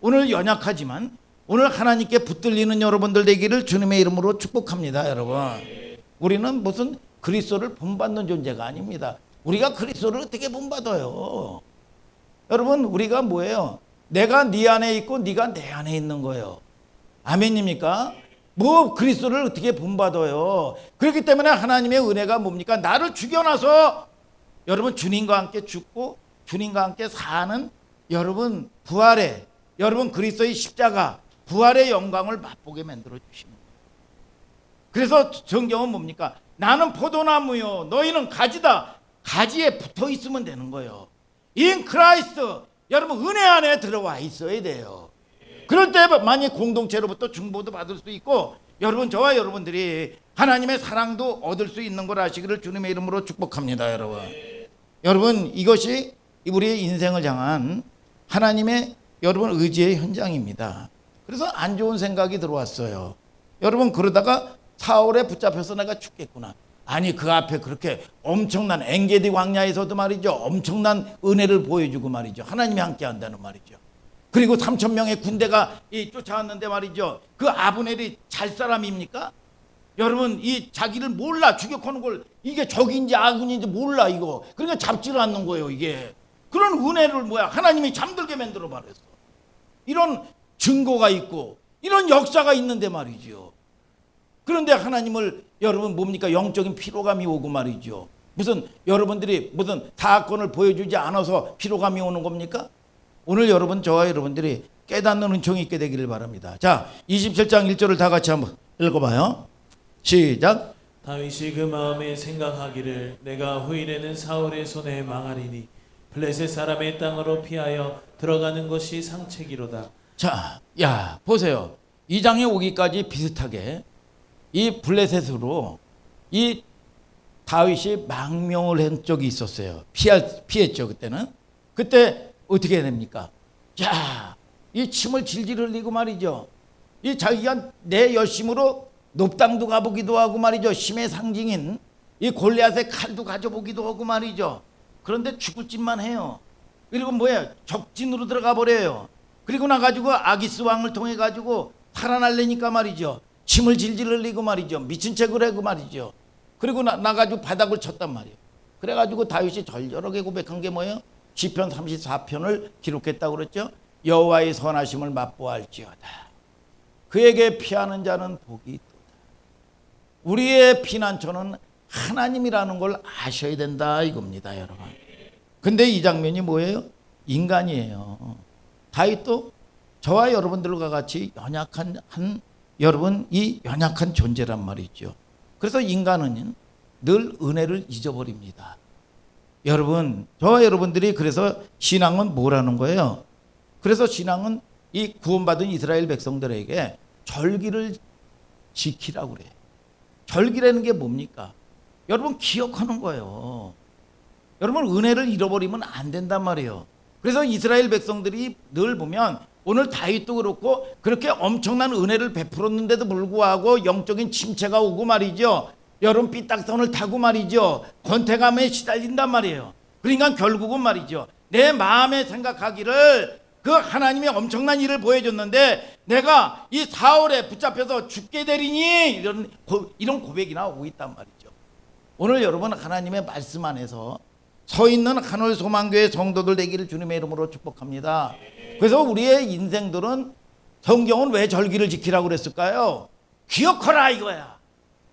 오늘 연약하지만 오늘 하나님께 붙들리는 여러분들 되기를 주님의 이름으로 축복합니다. 여러분, 우리는 무슨 그리스도를 본받는 존재가 아닙니다. 우리가 그리스도를 어떻게 본받아요? 여러분, 우리가 뭐예요? 내가 네 안에 있고 네가 내 안에 있는 거예요. 아멘입니까? 뭐 그리스도를 어떻게 본받아요? 그렇기 때문에 하나님의 은혜가 뭡니까? 나를 죽여놔서 여러분 주님과 함께 죽고 주님과 함께 사는 여러분 부활의 여러분 그리스도의 십자가 부활의 영광을 맛보게 만들어 주시는 거예요. 그래서 성경은 뭡니까? 나는 포도나무요 너희는 가지다. 가지에 붙어 있으면 되는 거예요. In Christ 여러분 은혜 안에 들어와 있어야 돼요. 그럴 때 만약 공동체로부터 중보도 받을 수 있고 여러분 저와 여러분들이 하나님의 사랑도 얻을 수 있는 걸 아시기를 주님의 이름으로 축복합니다. 여러분 여러분 이것이 우리의 인생을 향한 하나님의 여러분 의지의 현장입니다. 그래서 안 좋은 생각이 들어왔어요. 여러분 그러다가 사울에 붙잡혀서 내가 죽겠구나. 아니 그 앞에 그렇게 엄청난 엔게디 광야에서도 말이죠. 엄청난 은혜를 보여주고 말이죠. 하나님이 함께 한다는 말이죠. 그리고 3,000명의 군대가 쫓아왔는데 말이죠. 그 아브넬이 잘 사람입니까? 여러분 이 자기를 몰라 추격하는 걸 이게 적인지 아군인지 몰라 이거. 그러니까 잡지를 않는 거예요 이게. 그런 은혜를 뭐야 하나님이 잠들게 만들어 버렸어. 이런 증거가 있고 이런 역사가 있는데 말이죠. 그런데 하나님을 여러분 뭡니까 영적인 피로감이 오고 말이죠. 무슨 여러분들이 무슨 사건을 보여주지 않아서 피로감이 오는 겁니까? 오늘 여러분 저와 여러분들이 깨닫는 은총이 있게 되기를 바랍니다. 자 27장 1절을 다 같이 한번 읽어봐요. 시작. 다윗이 그 마음에 생각하기를 내가 후일에는 사울의 손에 망하리니 블레셋 사람의 땅으로 피하여 들어가는 것이 상책이로다. 자, 야 보세요. 이 장에 오기까지 비슷하게 이 블레셋으로 이 다윗이 망명을 한 적이 있었어요. 피했죠 그때는. 그때 어떻게 됩니까? 자, 이 침을 질질 흘리고 말이죠. 이 자기가 내 열심으로 높당도 가보기도 하고 말이죠. 힘의 상징인 이 골리앗의 칼도 가져보기도 하고 말이죠. 그런데 죽을 짓만 해요. 그리고 뭐야 적진으로 들어가 버려요. 그리고 나가지고 아기스 왕을 통해 가지고 살아날래니까 말이죠. 침을 질질 흘리고 말이죠. 미친 척을 하고 말이죠. 그리고 나가지고 바닥을 쳤단 말이에요. 그래가지고 다윗이 절절하게 고백한 게 뭐예요? 시편 34편을 기록했다고 그랬죠. 여호와의 선하심을 맛보아할지어다. 그에게 피하는 자는 복이 있도다. 우리의 피난처는 하나님이라는 걸 아셔야 된다 이겁니다 여러분. 근데 이 장면이 뭐예요? 인간이에요. 다윗도 저와 여러분들과 같이 연약한 여러분 이 연약한 존재란 말이죠. 그래서 인간은 늘 은혜를 잊어버립니다. 여러분 저와 여러분들이 그래서 신앙은 뭐라는 거예요? 그래서 신앙은 이 구원받은 이스라엘 백성들에게 절기를 지키라고 그래요. 절기라는 게 뭡니까? 여러분 기억하는 거예요. 여러분 은혜를 잃어버리면 안 된단 말이에요. 그래서 이스라엘 백성들이 늘 보면 오늘 다윗도 그렇고 그렇게 엄청난 은혜를 베풀었는데도 불구하고 영적인 침체가 오고 말이죠. 여러분 삐딱선을 타고 말이죠. 권태감에 시달린단 말이에요. 그러니까 결국은 말이죠. 내 마음에 생각하기를 그 하나님이 엄청난 일을 보여줬는데 내가 이 사울에 붙잡혀서 죽게 되리니 이런 고백이 나오고 있단 말이죠. 오늘 여러분 하나님의 말씀 안에서 서 있는 한올 소망교회 성도들 되기를 주님의 이름으로 축복합니다. 그래서 우리의 인생들은 성경은 왜 절기를 지키라고 그랬을까요? 기억하라 이거야.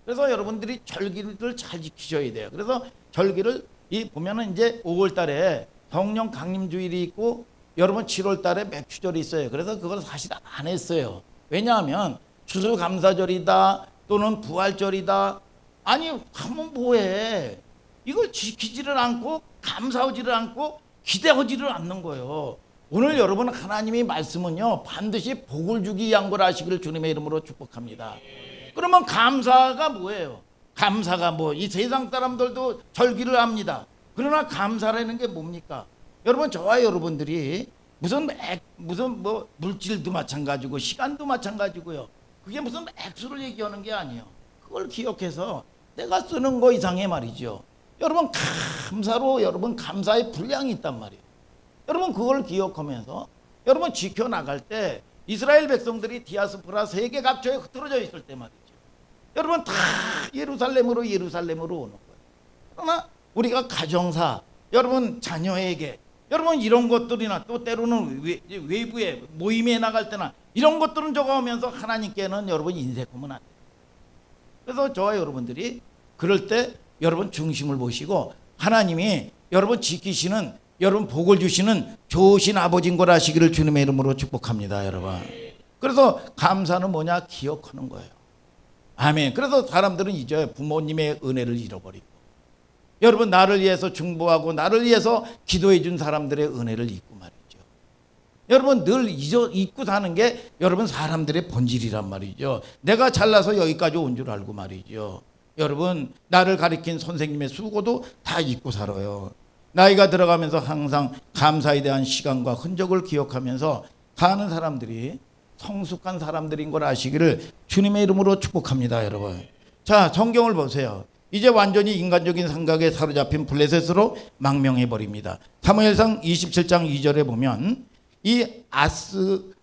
그래서 여러분들이 절기를 잘 지키셔야 돼요. 그래서 절기를 보면은 이제 5월 달에 성령 강림 주일이 있고 여러분 7월 달에 맥주절이 있어요. 그래서 그걸 사실 안 했어요. 왜냐하면 추수감사절이다 또는 부활절이다. 아니 하면 뭐해. 이걸 지키지를 않고 감사하지를 않고 기대하지를 않는 거예요. 오늘 여러분 하나님의 말씀은요 반드시 복을 주기 위한 걸 아시기를 주님의 이름으로 축복합니다. 그러면 감사가 뭐예요? 감사가 이 세상 사람들도 절기를 합니다. 그러나 감사라는 게 뭡니까? 여러분 저와 여러분들이 무슨 물질도 마찬가지고 시간도 마찬가지고요. 그게 무슨 액수를 얘기하는 게 아니에요. 그걸 기억해서 내가 쓰는 거 이상의 말이죠. 여러분 감사로 여러분 감사의 분량이 있단 말이에요. 여러분 그걸 기억하면서 여러분 지켜나갈 때 이스라엘 백성들이 디아스포라 세계 각처에 흩어져 있을 때 말이죠. 여러분 다 예루살렘으로 오는 거예요. 그러나 우리가 가정사 여러분 자녀에게 여러분 이런 것들이나 또 때로는 외부에 모임에 나갈 때나 이런 것들은 적어오면서 하나님께는 여러분 인색하면 안 돼요. 그래서 저와 여러분들이 그럴 때 여러분 중심을 보시고 하나님이 여러분 지키시는, 여러분 복을 주시는 좋으신 아버지인 걸 아시기를 주님의 이름으로 축복합니다, 여러분. 그래서 감사는 뭐냐? 기억하는 거예요. 아멘. 그래서 사람들은 잊어요. 부모님의 은혜를 잃어버리고, 여러분 나를 위해서 중보하고 나를 위해서 기도해 준 사람들의 은혜를 잊고 말이죠. 여러분 늘 잊고 사는 게 여러분 사람들의 본질이란 말이죠. 내가 잘나서 여기까지 온 줄 알고 말이죠. 여러분 나를 가리킨 선생님의 수고도 다 잊고 살아요. 나이가 들어가면서 항상 감사에 대한 시간과 흔적을 기억하면서 사는 사람들이 성숙한 사람들인 걸 아시기를 주님의 이름으로 축복합니다, 여러분. 자, 성경을 보세요. 이제 완전히 인간적인 생각에 사로잡힌 블레셋으로 망명해 버립니다. 사무엘상 27장 2절에 보면 이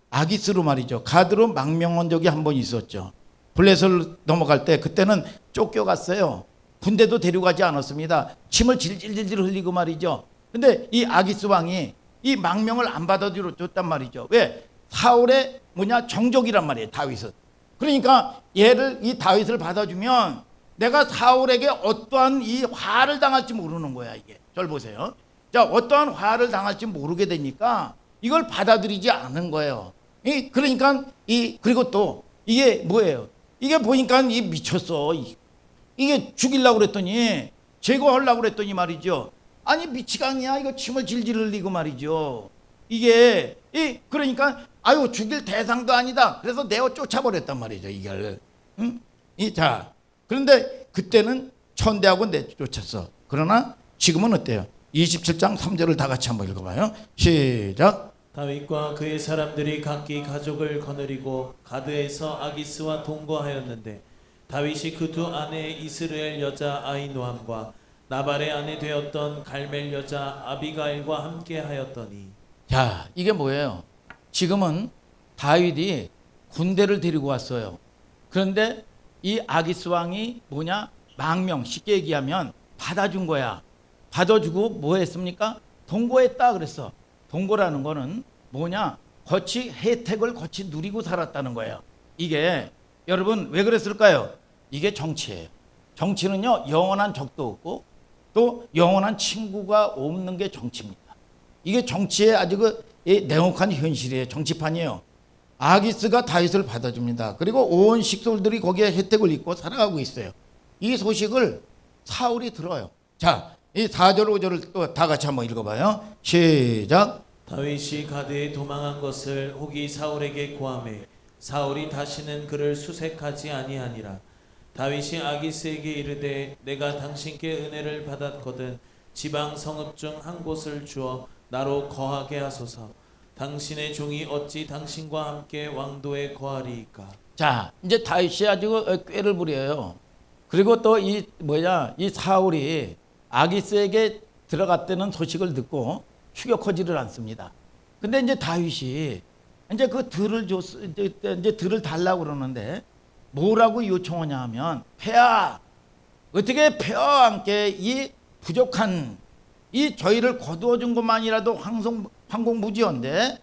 아기스로 말이죠, 가드로 망명한 적이 한 번 있었죠. 블레셋을 넘어갈 때 그때는 쫓겨갔어요. 군대도 데려가지 않았습니다. 침을 질질질질 흘리고 말이죠. 근데 이 아기스 왕이 이 망명을 안 받아줬단 말이죠. 왜? 사울의 정적이란 말이에요, 다윗은. 그러니까 얘를, 이 다윗을 받아주면 내가 사울에게 어떠한 이 화를 당할지 모르는 거야, 이게. 절 보세요. 자, 어떠한 화를 당할지 모르게 되니까 이걸 받아들이지 않은 거예요. 그러니까 그리고 또 이게 뭐예요? 이게 보니까 이 미쳤어. 이게 죽이려고 그랬더니, 제거하려고 그랬더니 말이죠. 아니 미치광이야. 이거 침을 질질 흘리고 말이죠. 이게 그러니까 아유 죽일 대상도 아니다. 그래서 내어 쫓아버렸단 말이죠, 이걸. 응? 자, 그런데 그때는 천대하고 내쫓았어. 그러나 지금은 어때요? 27장 3절을 다 같이 한번 읽어봐요. 시작. 다윗과 그의 사람들이 각기 가족을 거느리고 가드에서 아기스와 동거하였는데 다윗이 그 두 아내 이스라엘 여자 아히노함과 나발의 아내 되었던 갈멜 여자 아비가일과 함께 하였더니. 자, 이게 뭐예요? 지금은 다윗이 군대를 데리고 왔어요. 그런데 이 아기스 왕이 망명, 쉽게 얘기하면 받아준 거야. 받아주고 뭐 했습니까? 동거했다 그랬어. 동거라는 거는 혜택을 거치 누리고 살았다는 거예요. 이게 여러분 왜 그랬을까요? 이게 정치예요. 정치는요, 영원한 적도 없고 또 영원한 친구가 없는 게 정치입니다. 이게 정치의 아주 냉혹한 현실이에요. 정치판이에요. 아기스가 다윗을 받아줍니다. 그리고 온 식솔들이 거기에 혜택을 입고 살아가고 있어요. 이 소식을 사울이 들어요. 자, 이 4절 5절을 또 다 같이 한번 읽어봐요. 시작. 다윗이 가드에 도망한 것을 혹이 사울에게 고하매 사울이 다시는 그를 수색하지 아니하니라. 다윗이 아기스에게 이르되 내가 당신께 은혜를 받았거든 지방 성읍 중 한 곳을 주어 나로 거하게 하소서. 당신의 종이 어찌 당신과 함께 왕도에 거하리이까. 자, 이제 다윗이 아주 꾀를 부려요. 그리고 또 이 사울이 아기스에게 들어갔다는 소식을 듣고 추격하지를 않습니다. 근데 이제 다윗이 이제 그 들을 달라고 그러는데 뭐라고 요청하냐 하면, 폐하, 어떻게 폐하와 함께 이 부족한 저희를 거두어 준 것만이라도 황공무지한데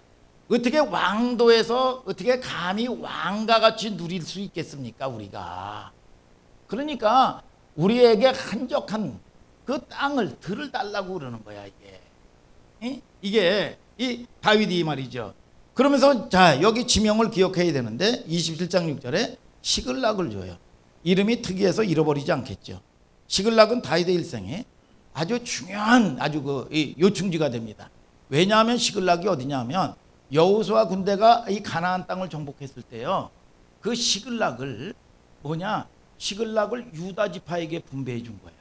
어떻게 왕도에서 어떻게 감히 왕과 같이 누릴 수 있겠습니까, 우리가. 그러니까 우리에게 한적한 그 땅을 들을 달라고 그러는 거야, 이게. 이게 이 다윗이 말이죠. 그러면서 자, 여기 지명을 기억해야 되는데 27장 6절에 시글락을 줘요. 이름이 특이해서 잃어버리지 않겠죠. 시글락은 다윗의 일생에 아주 중요한 요충지가 됩니다. 왜냐하면 시글락이 어디냐면 여호수아 군대가 이 가나안 땅을 정복했을 때요, 그 시글락을 유다 지파에게 분배해 준 거야.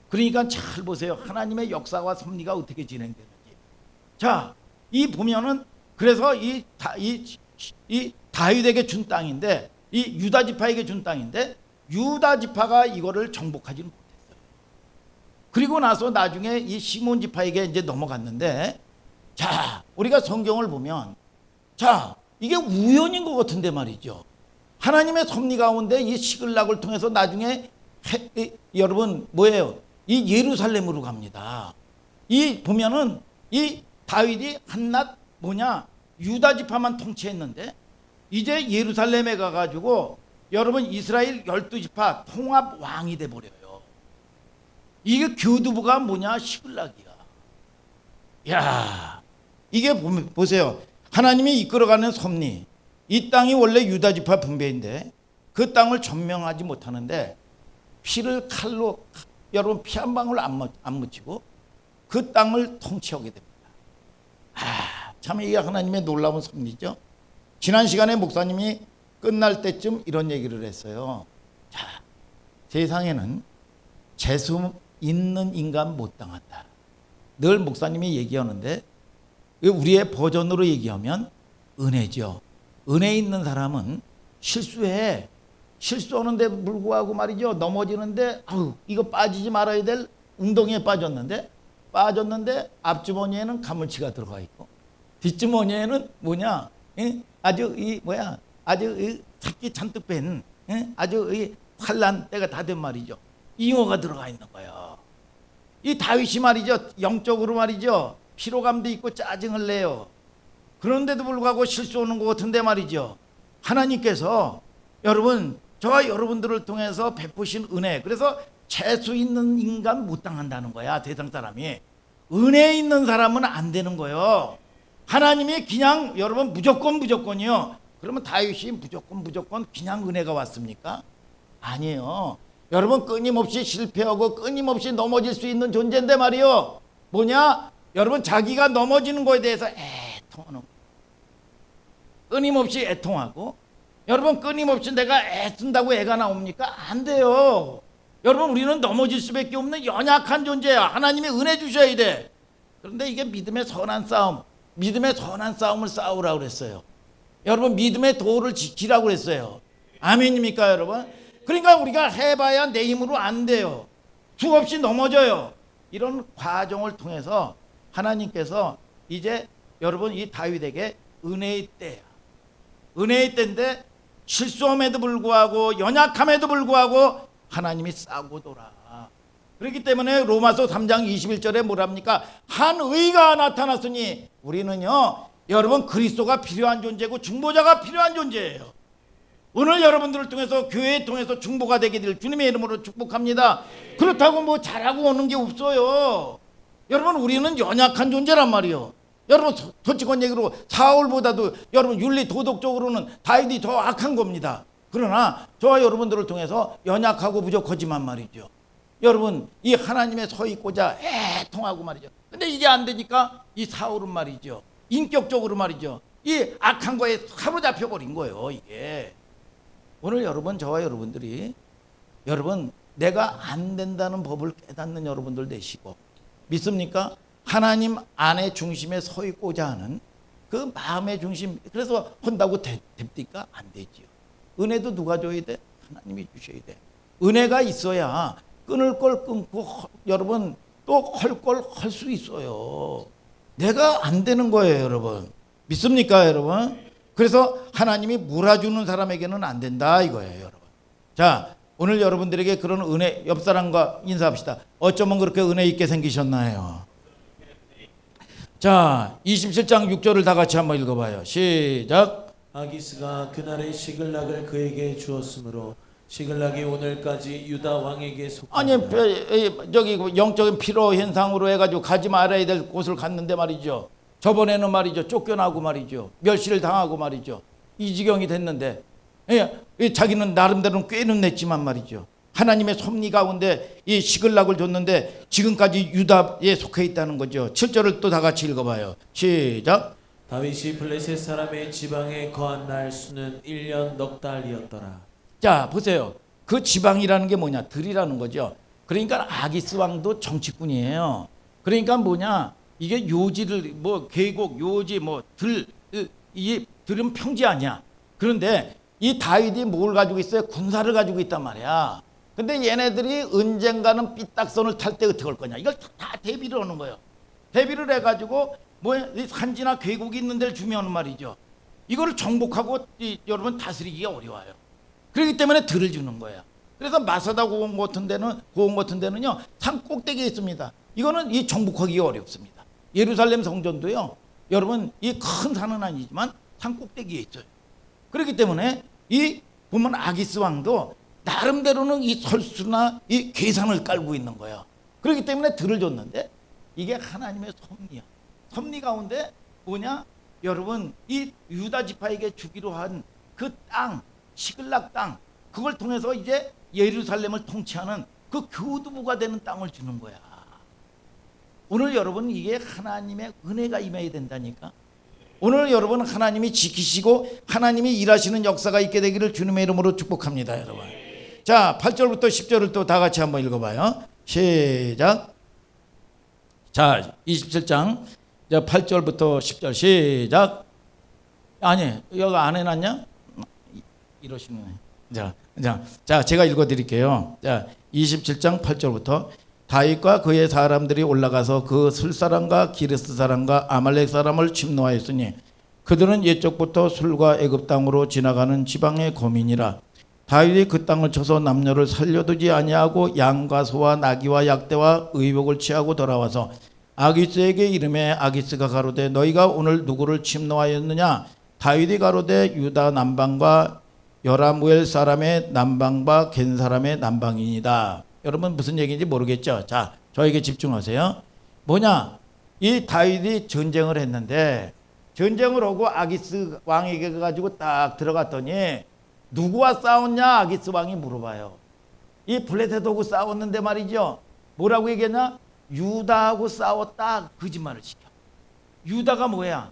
그러니까 잘 보세요. 하나님의 역사와 섭리가 어떻게 진행되는지. 자, 이 보면은 그래서 이 다윗에게 준 땅인데, 이 유다 지파에게 준 땅인데 유다 지파가 이거를 정복하지는 못했어요. 그리고 나서 나중에 이 시몬 지파에게 이제 넘어갔는데, 자, 우리가 성경을 보면 자, 이게 우연인 것 같은데 말이죠. 하나님의 섭리 가운데 이 시글락을 통해서 나중에 여러분 뭐예요? 이 예루살렘으로 갑니다. 이 보면은 이 다윗이 한낱 유다 지파만 통치했는데 이제 예루살렘에 가가지고 여러분 이스라엘 12지파 통합 왕이 돼버려요. 이게 교두부가 뭐냐? 시글락이야. 야, 이게 보세요. 하나님이 이끌어가는 섭리. 이 땅이 원래 유다지파 분배인데 그 땅을 점령하지 못하는데 피를 칼로 여러분 피 한 방울 안 묻히고 그 땅을 통치하게 됩니다. 참 이게 하나님의 놀라운 섭리죠. 지난 시간에 목사님이 끝날 때쯤 이런 얘기를 했어요. 자, 세상에는 재수 있는 인간 못 당한다. 늘 목사님이 얘기하는데 우리의 버전으로 얘기하면 은혜죠. 은혜 있는 사람은 실수해. 실수하는데 불구하고 말이죠. 넘어지는데 이거 빠지지 말아야 될 웅덩이에 빠졌는데 앞주머니에는 가물치가 들어가 있고 뒷주머니에는 뭐냐? 아주 아주 잡기 잔뜩 뺀 아주 환난 때가 다 된 말이죠. 잉어가 들어가 있는 거예요. 이 다윗이 말이죠. 영적으로 말이죠. 피로감도 있고 짜증을 내요. 그런데도 불구하고 실수하는 것 같은데 말이죠. 하나님께서 여러분 저와 여러분들을 통해서 베푸신 은혜, 그래서 재수 있는 인간 못 당한다는 거야. 세상 사람이. 은혜 있는 사람은 안 되는 거예요. 하나님이 그냥 여러분 무조건이요. 그러면 다윗이 무조건 그냥 은혜가 왔습니까? 아니에요. 여러분 끊임없이 실패하고 끊임없이 넘어질 수 있는 존재인데 말이요. 뭐냐? 여러분 자기가 넘어지는 거에 대해서 애통하는 거예요. 끊임없이 애통하고 여러분 끊임없이 내가 애쓴다고 애가 나옵니까? 안 돼요. 여러분 우리는 넘어질 수밖에 없는 연약한 존재야. 하나님이 은혜 주셔야 돼. 그런데 이게 믿음의 선한 싸움을 싸우라고 그랬어요. 여러분 믿음의 도를 지키라고 그랬어요. 아멘입니까 여러분? 그러니까 우리가 해봐야 내 힘으로 안 돼요. 수없이 넘어져요. 이런 과정을 통해서 하나님께서 이제 여러분 이 다윗에게 은혜의 때야. 은혜의 때인데 실수함에도 불구하고 연약함에도 불구하고 하나님이 싸고 돌아. 그렇기 때문에 로마서 3장 21절에 뭐랍니까? 한 의가 나타났으니 우리는요 여러분 그리스도가 필요한 존재고 중보자가 필요한 존재예요. 오늘 여러분들을 통해서 교회에 통해서 중보가 되게 될 주님의 이름으로 축복합니다. 그렇다고 뭐 잘하고 오는 게 없어요. 여러분 우리는 연약한 존재란 말이에요. 여러분 솔직한 얘기로 사울보다도 여러분 윤리 도덕적으로는 다윗이 더 악한 겁니다. 그러나 저와 여러분들을 통해서 연약하고 부족하지만 말이죠. 여러분 이 하나님의 서 있고자 애통하고 말이죠. 근데 이게 안 되니까 이 사울은 말이죠. 인격적으로 말이죠. 이 악한 거에 사로잡혀 버린 거예요. 이게 오늘 여러분 저와 여러분들이 여러분 내가 안 된다는 법을 깨닫는 여러분들 되시고 믿습니까? 하나님 안의 중심에 서 있고자 하는 그 마음의 중심. 그래서 한다고 됩니까? 안 되지요. 은혜도 누가 줘야 돼? 하나님이 주셔야 돼. 은혜가 있어야 끊을 걸 끊고 여러분 또 할 걸 할 수 있어요. 내가 안 되는 거예요 여러분. 믿습니까 여러분? 그래서 하나님이 몰아주는 사람에게는 안 된다 이거예요 여러분. 자 오늘 여러분들에게 그런 은혜, 옆 사람과 인사합시다. 어쩌면 그렇게 은혜 있게 생기셨나요? 자 27장 6절을 다 같이 한번 읽어봐요. 시작. 아기스가 그날의 시글락을 그에게 주었으므로 시글락이 오늘까지 유다 왕에게 속하니라. 아니 저기 영적인 피로 현상으로 해가지고 가지 말아야 될 곳을 갔는데 말이죠. 저번에는 말이죠 쫓겨나고 말이죠 멸시를 당하고 말이죠 이 지경이 됐는데 자기는 나름대로는 꾀는 냈지만 말이죠 하나님의 섭리 가운데 이 시글락을 줬는데 지금까지 유다에 속해 있다는 거죠. 7절을 또 다 같이 읽어봐요. 시작. 다윗이 블레셋 사람의 지방에 거한 날 수는 1년 넉 달이었더라. 자 보세요. 그 지방이라는 게 뭐냐? 들이라는 거죠. 그러니까 아기스 왕도 정치꾼이에요. 그러니까 뭐냐? 이게 요지를 뭐 계곡 요지 뭐 들 이 들은 평지 아니야. 그런데 이 다윗이 뭘 가지고 있어요? 군사를 가지고 있단 말이야. 근데 얘네들이 언젠가는 삐딱선을 탈 때 어떻게 할 거냐? 이걸 다 대비를 하는 거예요. 대비를 해가지고 뭐 산지나 계곡이 있는 데를 주면 말이죠. 이거를 정복하고 여러분 다스리기가 어려워요. 그렇기 때문에 들을 주는 거예요. 그래서 마사다 고원 같은 데는요 산 꼭대기에 있습니다. 이거는 이 정복하기가 어렵습니다. 예루살렘 성전도요 여러분 이 큰 산은 아니지만 산 꼭대기에 있어요. 그렇기 때문에 이 보면 아기스 왕도 나름대로는 이 설수나 이 계산을 깔고 있는 거예요. 그렇기 때문에 들을 줬는데 이게 하나님의 섭리야. 섭리 가운데 뭐냐? 여러분, 이 유다 지파에게 주기로 한 그 땅, 시글락 땅, 그걸 통해서 이제 예루살렘을 통치하는 그 교두부가 되는 땅을 주는 거야. 오늘 여러분, 이게 하나님의 은혜가 임해야 된다니까. 오늘 여러분, 하나님이 지키시고 하나님이 일하시는 역사가 있게 되기를 주님의 이름으로 축복합니다, 여러분. 자, 8절부터 10절을 또 다 같이 한번 읽어봐요. 시작. 자, 27장 8절부터 10절 시작. 아니, 여기 안 해놨냐? 이러시네. 자, 제가 읽어드릴게요. 자, 27장 8절부터 다윗과 그의 사람들이 올라가서 그 술사람과 기르스 사람과 아말렉 사람을 침노하였으니 그들은 옛적부터 술과 애굽 땅으로 지나가는 지방의 거민이라. 다윗이 그 땅을 쳐서 남녀를 살려두지 아니하고 양과 소와 나귀와 약대와 의복을 취하고 돌아와서 아기스에게 이르매 아기스가 가로되 너희가 오늘 누구를 침노하였느냐? 다윗이 가로되 유다 남방과 여라무엘 사람의 남방과 겐 사람의 남방이니다. 여러분 무슨 얘기인지 모르겠죠? 자, 저에게 집중하세요. 뭐냐? 이 다윗이 전쟁을 했는데 전쟁을 하고 아기스 왕에게 가지고 딱 들어갔더니 누구와 싸웠냐? 아기스 왕이 물어봐요. 이 블레셋하고 싸웠는데 말이죠. 뭐라고 얘기했냐? 유다하고 싸웠다. 거짓말을 시켜. 유다가 뭐야?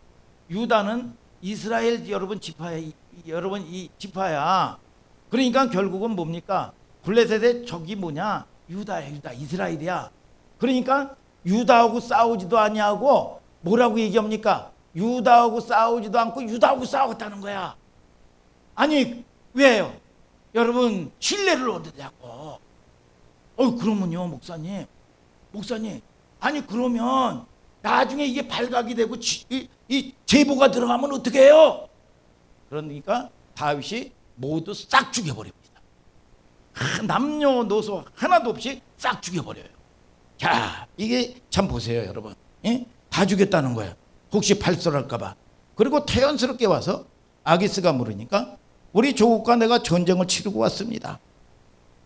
유다는 이스라엘 여러분 지파야. 여러분 이 지파야. 그러니까 결국은 뭡니까? 블레셋의 적이 뭐냐? 유다야. 유다. 이스라엘이야. 그러니까 유다하고 싸우지도 아니하고 뭐라고 얘기합니까? 유다하고 싸우지도 않고 유다하고 싸웠다는 거야. 아니 왜요? 여러분 신뢰를 얻으려고. 그러면요 목사님 아니 그러면 나중에 이게 발각이 되고 이 제보가 들어가면 어떻게 해요? 그러니까 다윗이 모두 싹 죽여버립니다. 남녀노소 하나도 없이 싹 죽여버려요. 자, 이게 참 보세요 여러분. 예? 다 죽였다는 거예요. 혹시 발설할까봐. 그리고 태연스럽게 와서 아기스가 물으니까 우리 조국과 내가 전쟁을 치르고 왔습니다.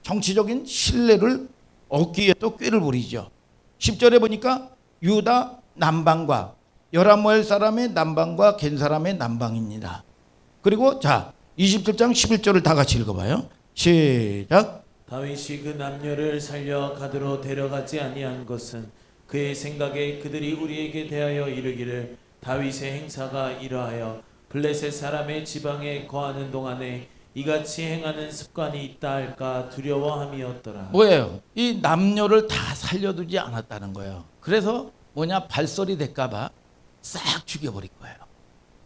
정치적인 신뢰를 얻기 위해 또 꾀를 부리죠. 10절에 보니까 유다 남방과 여라무엘 사람의 남방과 겐 사람의 남방입니다. 그리고 자 27장 11절을 다 같이 읽어봐요. 시작. 다윗이 그 남녀를 살려 가드로 데려가지 아니한 것은 그의 생각에 그들이 우리에게 대하여 이르기를 다윗의 행사가 이러하여 블레셋 사람의 지방에 거하는 동안에 이같이 행하는 습관이 있다 할까 두려워함이었더라. 뭐예요? 이 남녀를 다 살려두지 않았다는 거예요. 그래서 뭐냐 발설이 될까봐 싹 죽여버린 거예요.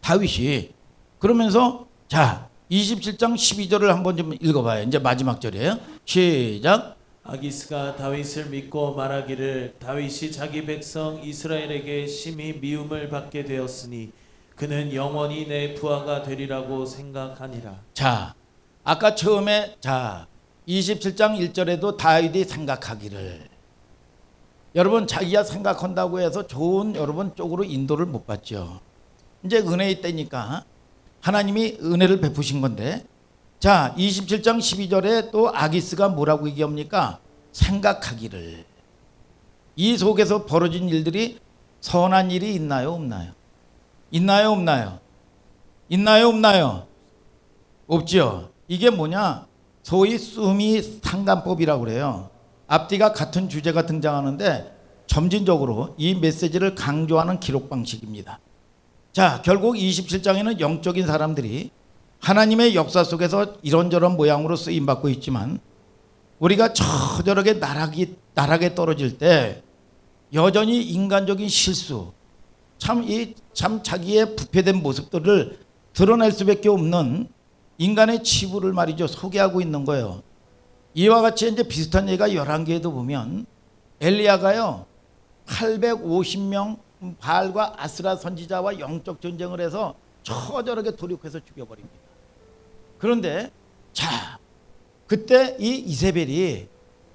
다윗이. 그러면서 자 27장 12절을 한번 좀 읽어봐요. 이제 마지막 절이에요. 시작. 아기스가 다윗을 믿고 말하기를 다윗이 자기 백성 이스라엘에게 심히 미움을 받게 되었으니 그는 영원히 내 부하가 되리라고 생각하니라. 자, 아까 처음에 자 27장 1절에도 다윗이 생각하기를. 여러분 자기가 생각한다고 해서 좋은 여러분 쪽으로 인도를 못 받죠. 이제 은혜의 때니까 하나님이 은혜를 베푸신 건데 자 27장 12절에 또 아기스가 뭐라고 얘기합니까? 생각하기를. 이 속에서 벌어진 일들이 선한 일이 있나요 없나요? 있나요 없나요? 있나요 없나요? 없죠. 이게 뭐냐? 소위 수미 상담법이라고 그래요. 앞뒤가 같은 주제가 등장하는데 점진적으로 이 메시지를 강조하는 기록 방식입니다. 자, 결국 27장에는 영적인 사람들이 하나님의 역사 속에서 이런저런 모양으로 쓰임받고 있지만 우리가 처절하게 나락에 떨어질 때 여전히 인간적인 실수, 참 자기의 부패된 모습들을 드러낼 수밖에 없는 인간의 치부를 말이죠 소개하고 있는 거예요. 이와 같이 이제 비슷한 얘기가 열왕기에도 보면 엘리야가요 850명 바알과 아스라 선지자와 영적 전쟁을 해서 처절하게 돌육해서 죽여버립니다. 그런데 자 그때 이 이세벨이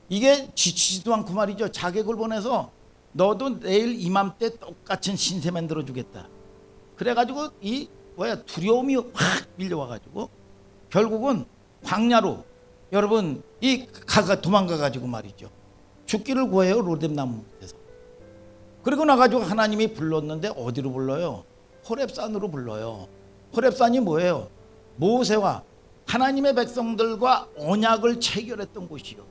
이게 지치지도 않고 말이죠 자객을 보내서 너도 내일 이맘때 똑같은 신세 만들어 주겠다. 그래가지고 이 두려움이 확 밀려와가지고 결국은 광야로 여러분 이 도망가가지고 말이죠. 죽기를 구해요. 로뎀 나무 밑에서. 그리고 나가지고 하나님이 불렀는데 어디로 불러요? 호렙산으로 불러요. 호렙산이 뭐예요? 모세와 하나님의 백성들과 언약을 체결했던 곳이요.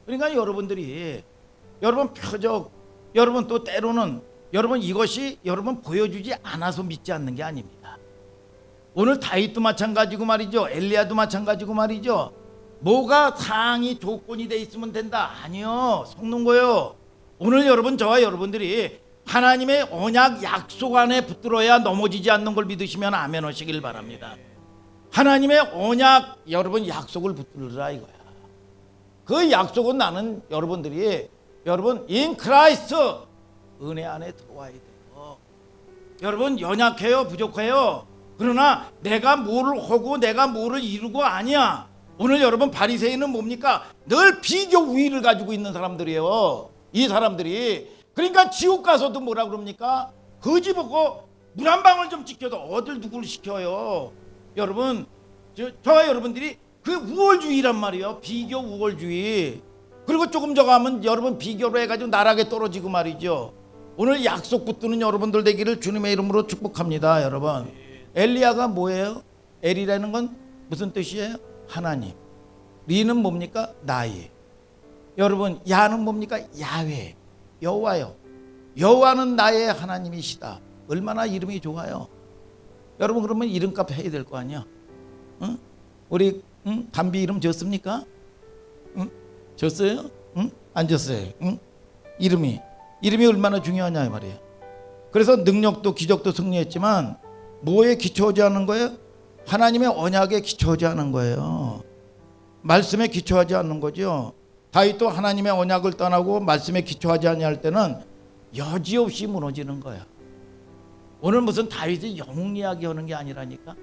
그러니까 여러분들이 여러분 표적, 여러분 또 때로는 여러분 이것이 여러분 보여주지 않아서 믿지 않는 게 아닙니다. 오늘 다윗도 마찬가지고 말이죠. 엘리야도 마찬가지고 말이죠. 뭐가 상황이 조건이 돼 있으면 된다? 아니요. 속는 거예요. 오늘 여러분 저와 여러분들이 하나님의 언약 약속 안에 붙들어야 넘어지지 않는 걸 믿으시면 아멘 하시길 바랍니다. 하나님의 언약 여러분 약속을 붙들으라 이거야. 그 약속은 나는 여러분들이 여러분 in Christ 은혜 안에 들어와야 돼요. 여러분 연약해요, 부족해요. 그러나 내가 뭐를 하고 내가 뭐를 이루고 아니야. 오늘 여러분 바리새인은 뭡니까? 늘 비교 우위를 가지고 있는 사람들이에요. 이 사람들이 그러니까 지옥 가서도 뭐라 그럽니까? 거지 보고 물 한 방울 좀 지켜도 어딜 누구를 시켜요. 여러분 저와 여러분들이 그 우월주의란 말이에요. 비교 우월주의. 그리고 조금 저 가면 여러분 비교로 해가지고 나락에 떨어지고 말이죠. 오늘 약속 붙드는 여러분들 되기를 주님의 이름으로 축복합니다. 여러분 엘리야가 뭐예요? 엘이라는 건 무슨 뜻이에요? 하나님. 리는 뭡니까? 나의. 여러분 야는 뭡니까? 야훼. 여호와요. 여호와는 나의 하나님이시다. 얼마나 이름이 좋아요. 여러분 그러면 이름값 해야 될 거 아니야. 응? 우리 담비 이름 줬습니까? 응? 줬어요? 응? 안 줬어요. 응? 이름이 얼마나 중요하냐 말이에요. 그래서 능력도 기적도 승리했지만 뭐에 기초하지 않은 거예요? 하나님의 언약에 기초하지 않은 거예요. 말씀에 기초하지 않는 거죠. 다윗도 하나님의 언약을 떠나고 말씀에 기초하지 아니할 때는 여지없이 무너지는 거야. 오늘 무슨 다윗이 영웅 이야기 하는 게 아니라니까.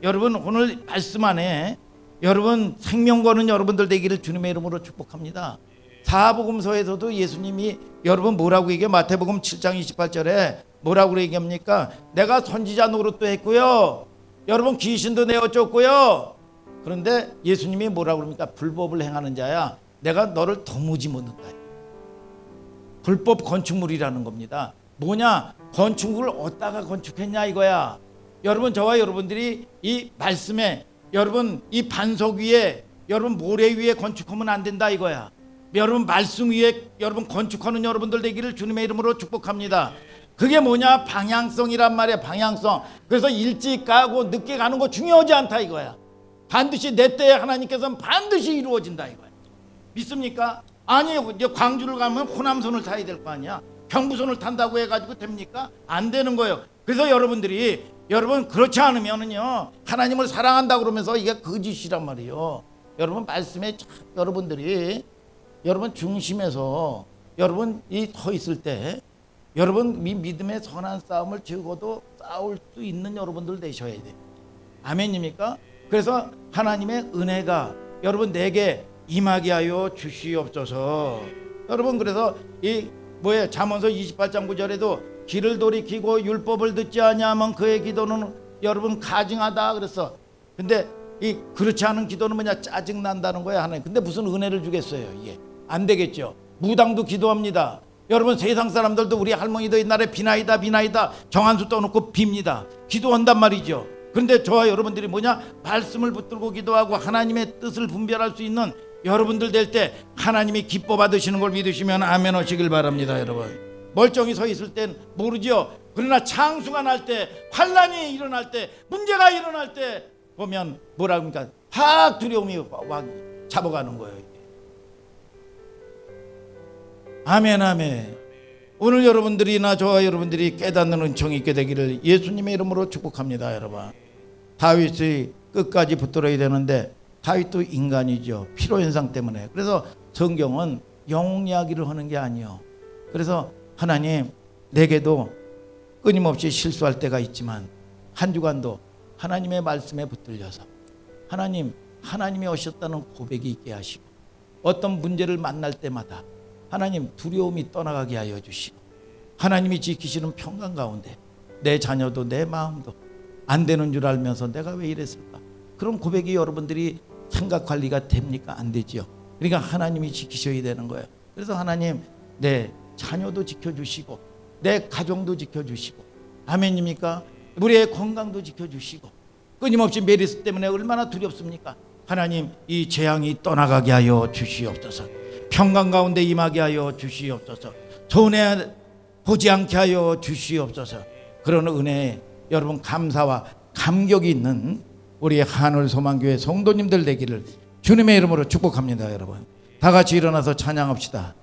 여러분 오늘 말씀 안에 여러분 생명 거는 여러분들 되기를 주님의 이름으로 축복합니다. 사복음서에서도 예수님이 여러분 뭐라고 얘기해? 마태복음 7장 28절에 뭐라고 얘기합니까? 내가 선지자 노릇도 했고요. 여러분 귀신도 내어 쫓고요. 그런데 예수님이 뭐라고 그럽니까? 불법을 행하는 자야. 내가 너를 도무지 못 넣는다. 불법 건축물이라는 겁니다. 뭐냐? 건축물을 어디다가 건축했냐 이거야. 여러분 저와 여러분들이 이 말씀에 여러분 이 반석 위에 여러분 모래 위에 건축하면 안 된다 이거야. 여러분 말씀 위에 여러분 건축하는 여러분들 되기를 주님의 이름으로 축복합니다. 그게 뭐냐? 방향성이란 말이야. 방향성. 그래서 일찍 가고 늦게 가는 거 중요하지 않다 이거야. 반드시 내 때에 하나님께서는 반드시 이루어진다 이거야. 믿습니까? 아니요. 이제 광주를 가면 호남선을 타야 될 거 아니야. 경부선을 탄다고 해가지고 됩니까? 안 되는 거예요. 그래서 여러분들이 여러분 그렇지 않으면은요 하나님을 사랑한다 그러면서 이게 거짓이란 말이에요. 여러분 말씀에 여러분들이 여러분 중심에서 여러분 이 서 있을 때 여러분 믿음의 선한 싸움을 적어도 싸울 수 있는 여러분들 되셔야 돼요. 아멘입니까? 그래서 하나님의 은혜가 여러분 내게 임하게 하여 주시옵소서. 여러분 그래서 이 뭐예요? 잠언서 28장 9절에도 길을 돌이키고 율법을 듣지 아니하면 그의 기도는 여러분 가증하다 그랬어. 근데 이 그렇지 않은 기도는 뭐냐? 짜증 난다는 거야 하나님. 근데 무슨 은혜를 주겠어요? 이게 안 되겠죠. 무당도 기도합니다. 여러분 세상 사람들도 우리 할머니도 옛날에 비나이다 정한수 떠놓고 빕니다. 기도한단 말이죠. 그런데 저와 여러분들이 뭐냐? 말씀을 붙들고 기도하고 하나님의 뜻을 분별할 수 있는 여러분들 될 때 하나님이 기뻐 받으시는 걸 믿으시면 아멘 하시길 바랍니다. 여러분 멀쩡히 서 있을 땐 모르죠. 그러나 창수가 날 때, 환란이 일어날 때, 문제가 일어날 때 보면 뭐라 합니까? 확 두려움이 막 잡아가는 거예요. 아멘 아멘. 오늘 여러분들이나 저와 여러분들이 깨닫는 은총이 있게 되기를 예수님의 이름으로 축복합니다. 여러분 다윗이 끝까지 붙들어야 되는데 다윗도 인간이죠. 필요현상 때문에. 그래서 성경은 영웅 이야기를 하는 게 아니에요. 그래서 하나님 내게도 끊임없이 실수할 때가 있지만 한 주간도 하나님의 말씀에 붙들려서 하나님이 오셨다는 고백이 있게 하시고 어떤 문제를 만날 때마다 하나님 두려움이 떠나가게 하여 주시고 하나님이 지키시는 평강 가운데 내 자녀도 내 마음도 안 되는 줄 알면서 내가 왜 이랬을까? 그런 고백이 여러분들이 생각 관리가 됩니까? 안 되지요. 그러니까 하나님이 지키셔야 되는 거예요. 그래서 하나님 내 자녀도 지켜주시고 내 가정도 지켜주시고 아멘입니까? 우리의 건강도 지켜주시고 끊임없이 메리스 때문에 얼마나 두렵습니까? 하나님 이 재앙이 떠나가게 하여 주시옵소서. 평강 가운데 임하게 하여 주시옵소서. 손해 보지 않게 하여 주시옵소서. 그런 은혜에 여러분 감사와 감격이 있는 우리 하늘소망교회 성도님들 되기를 주님의 이름으로 축복합니다. 여러분 다 같이 일어나서 찬양합시다.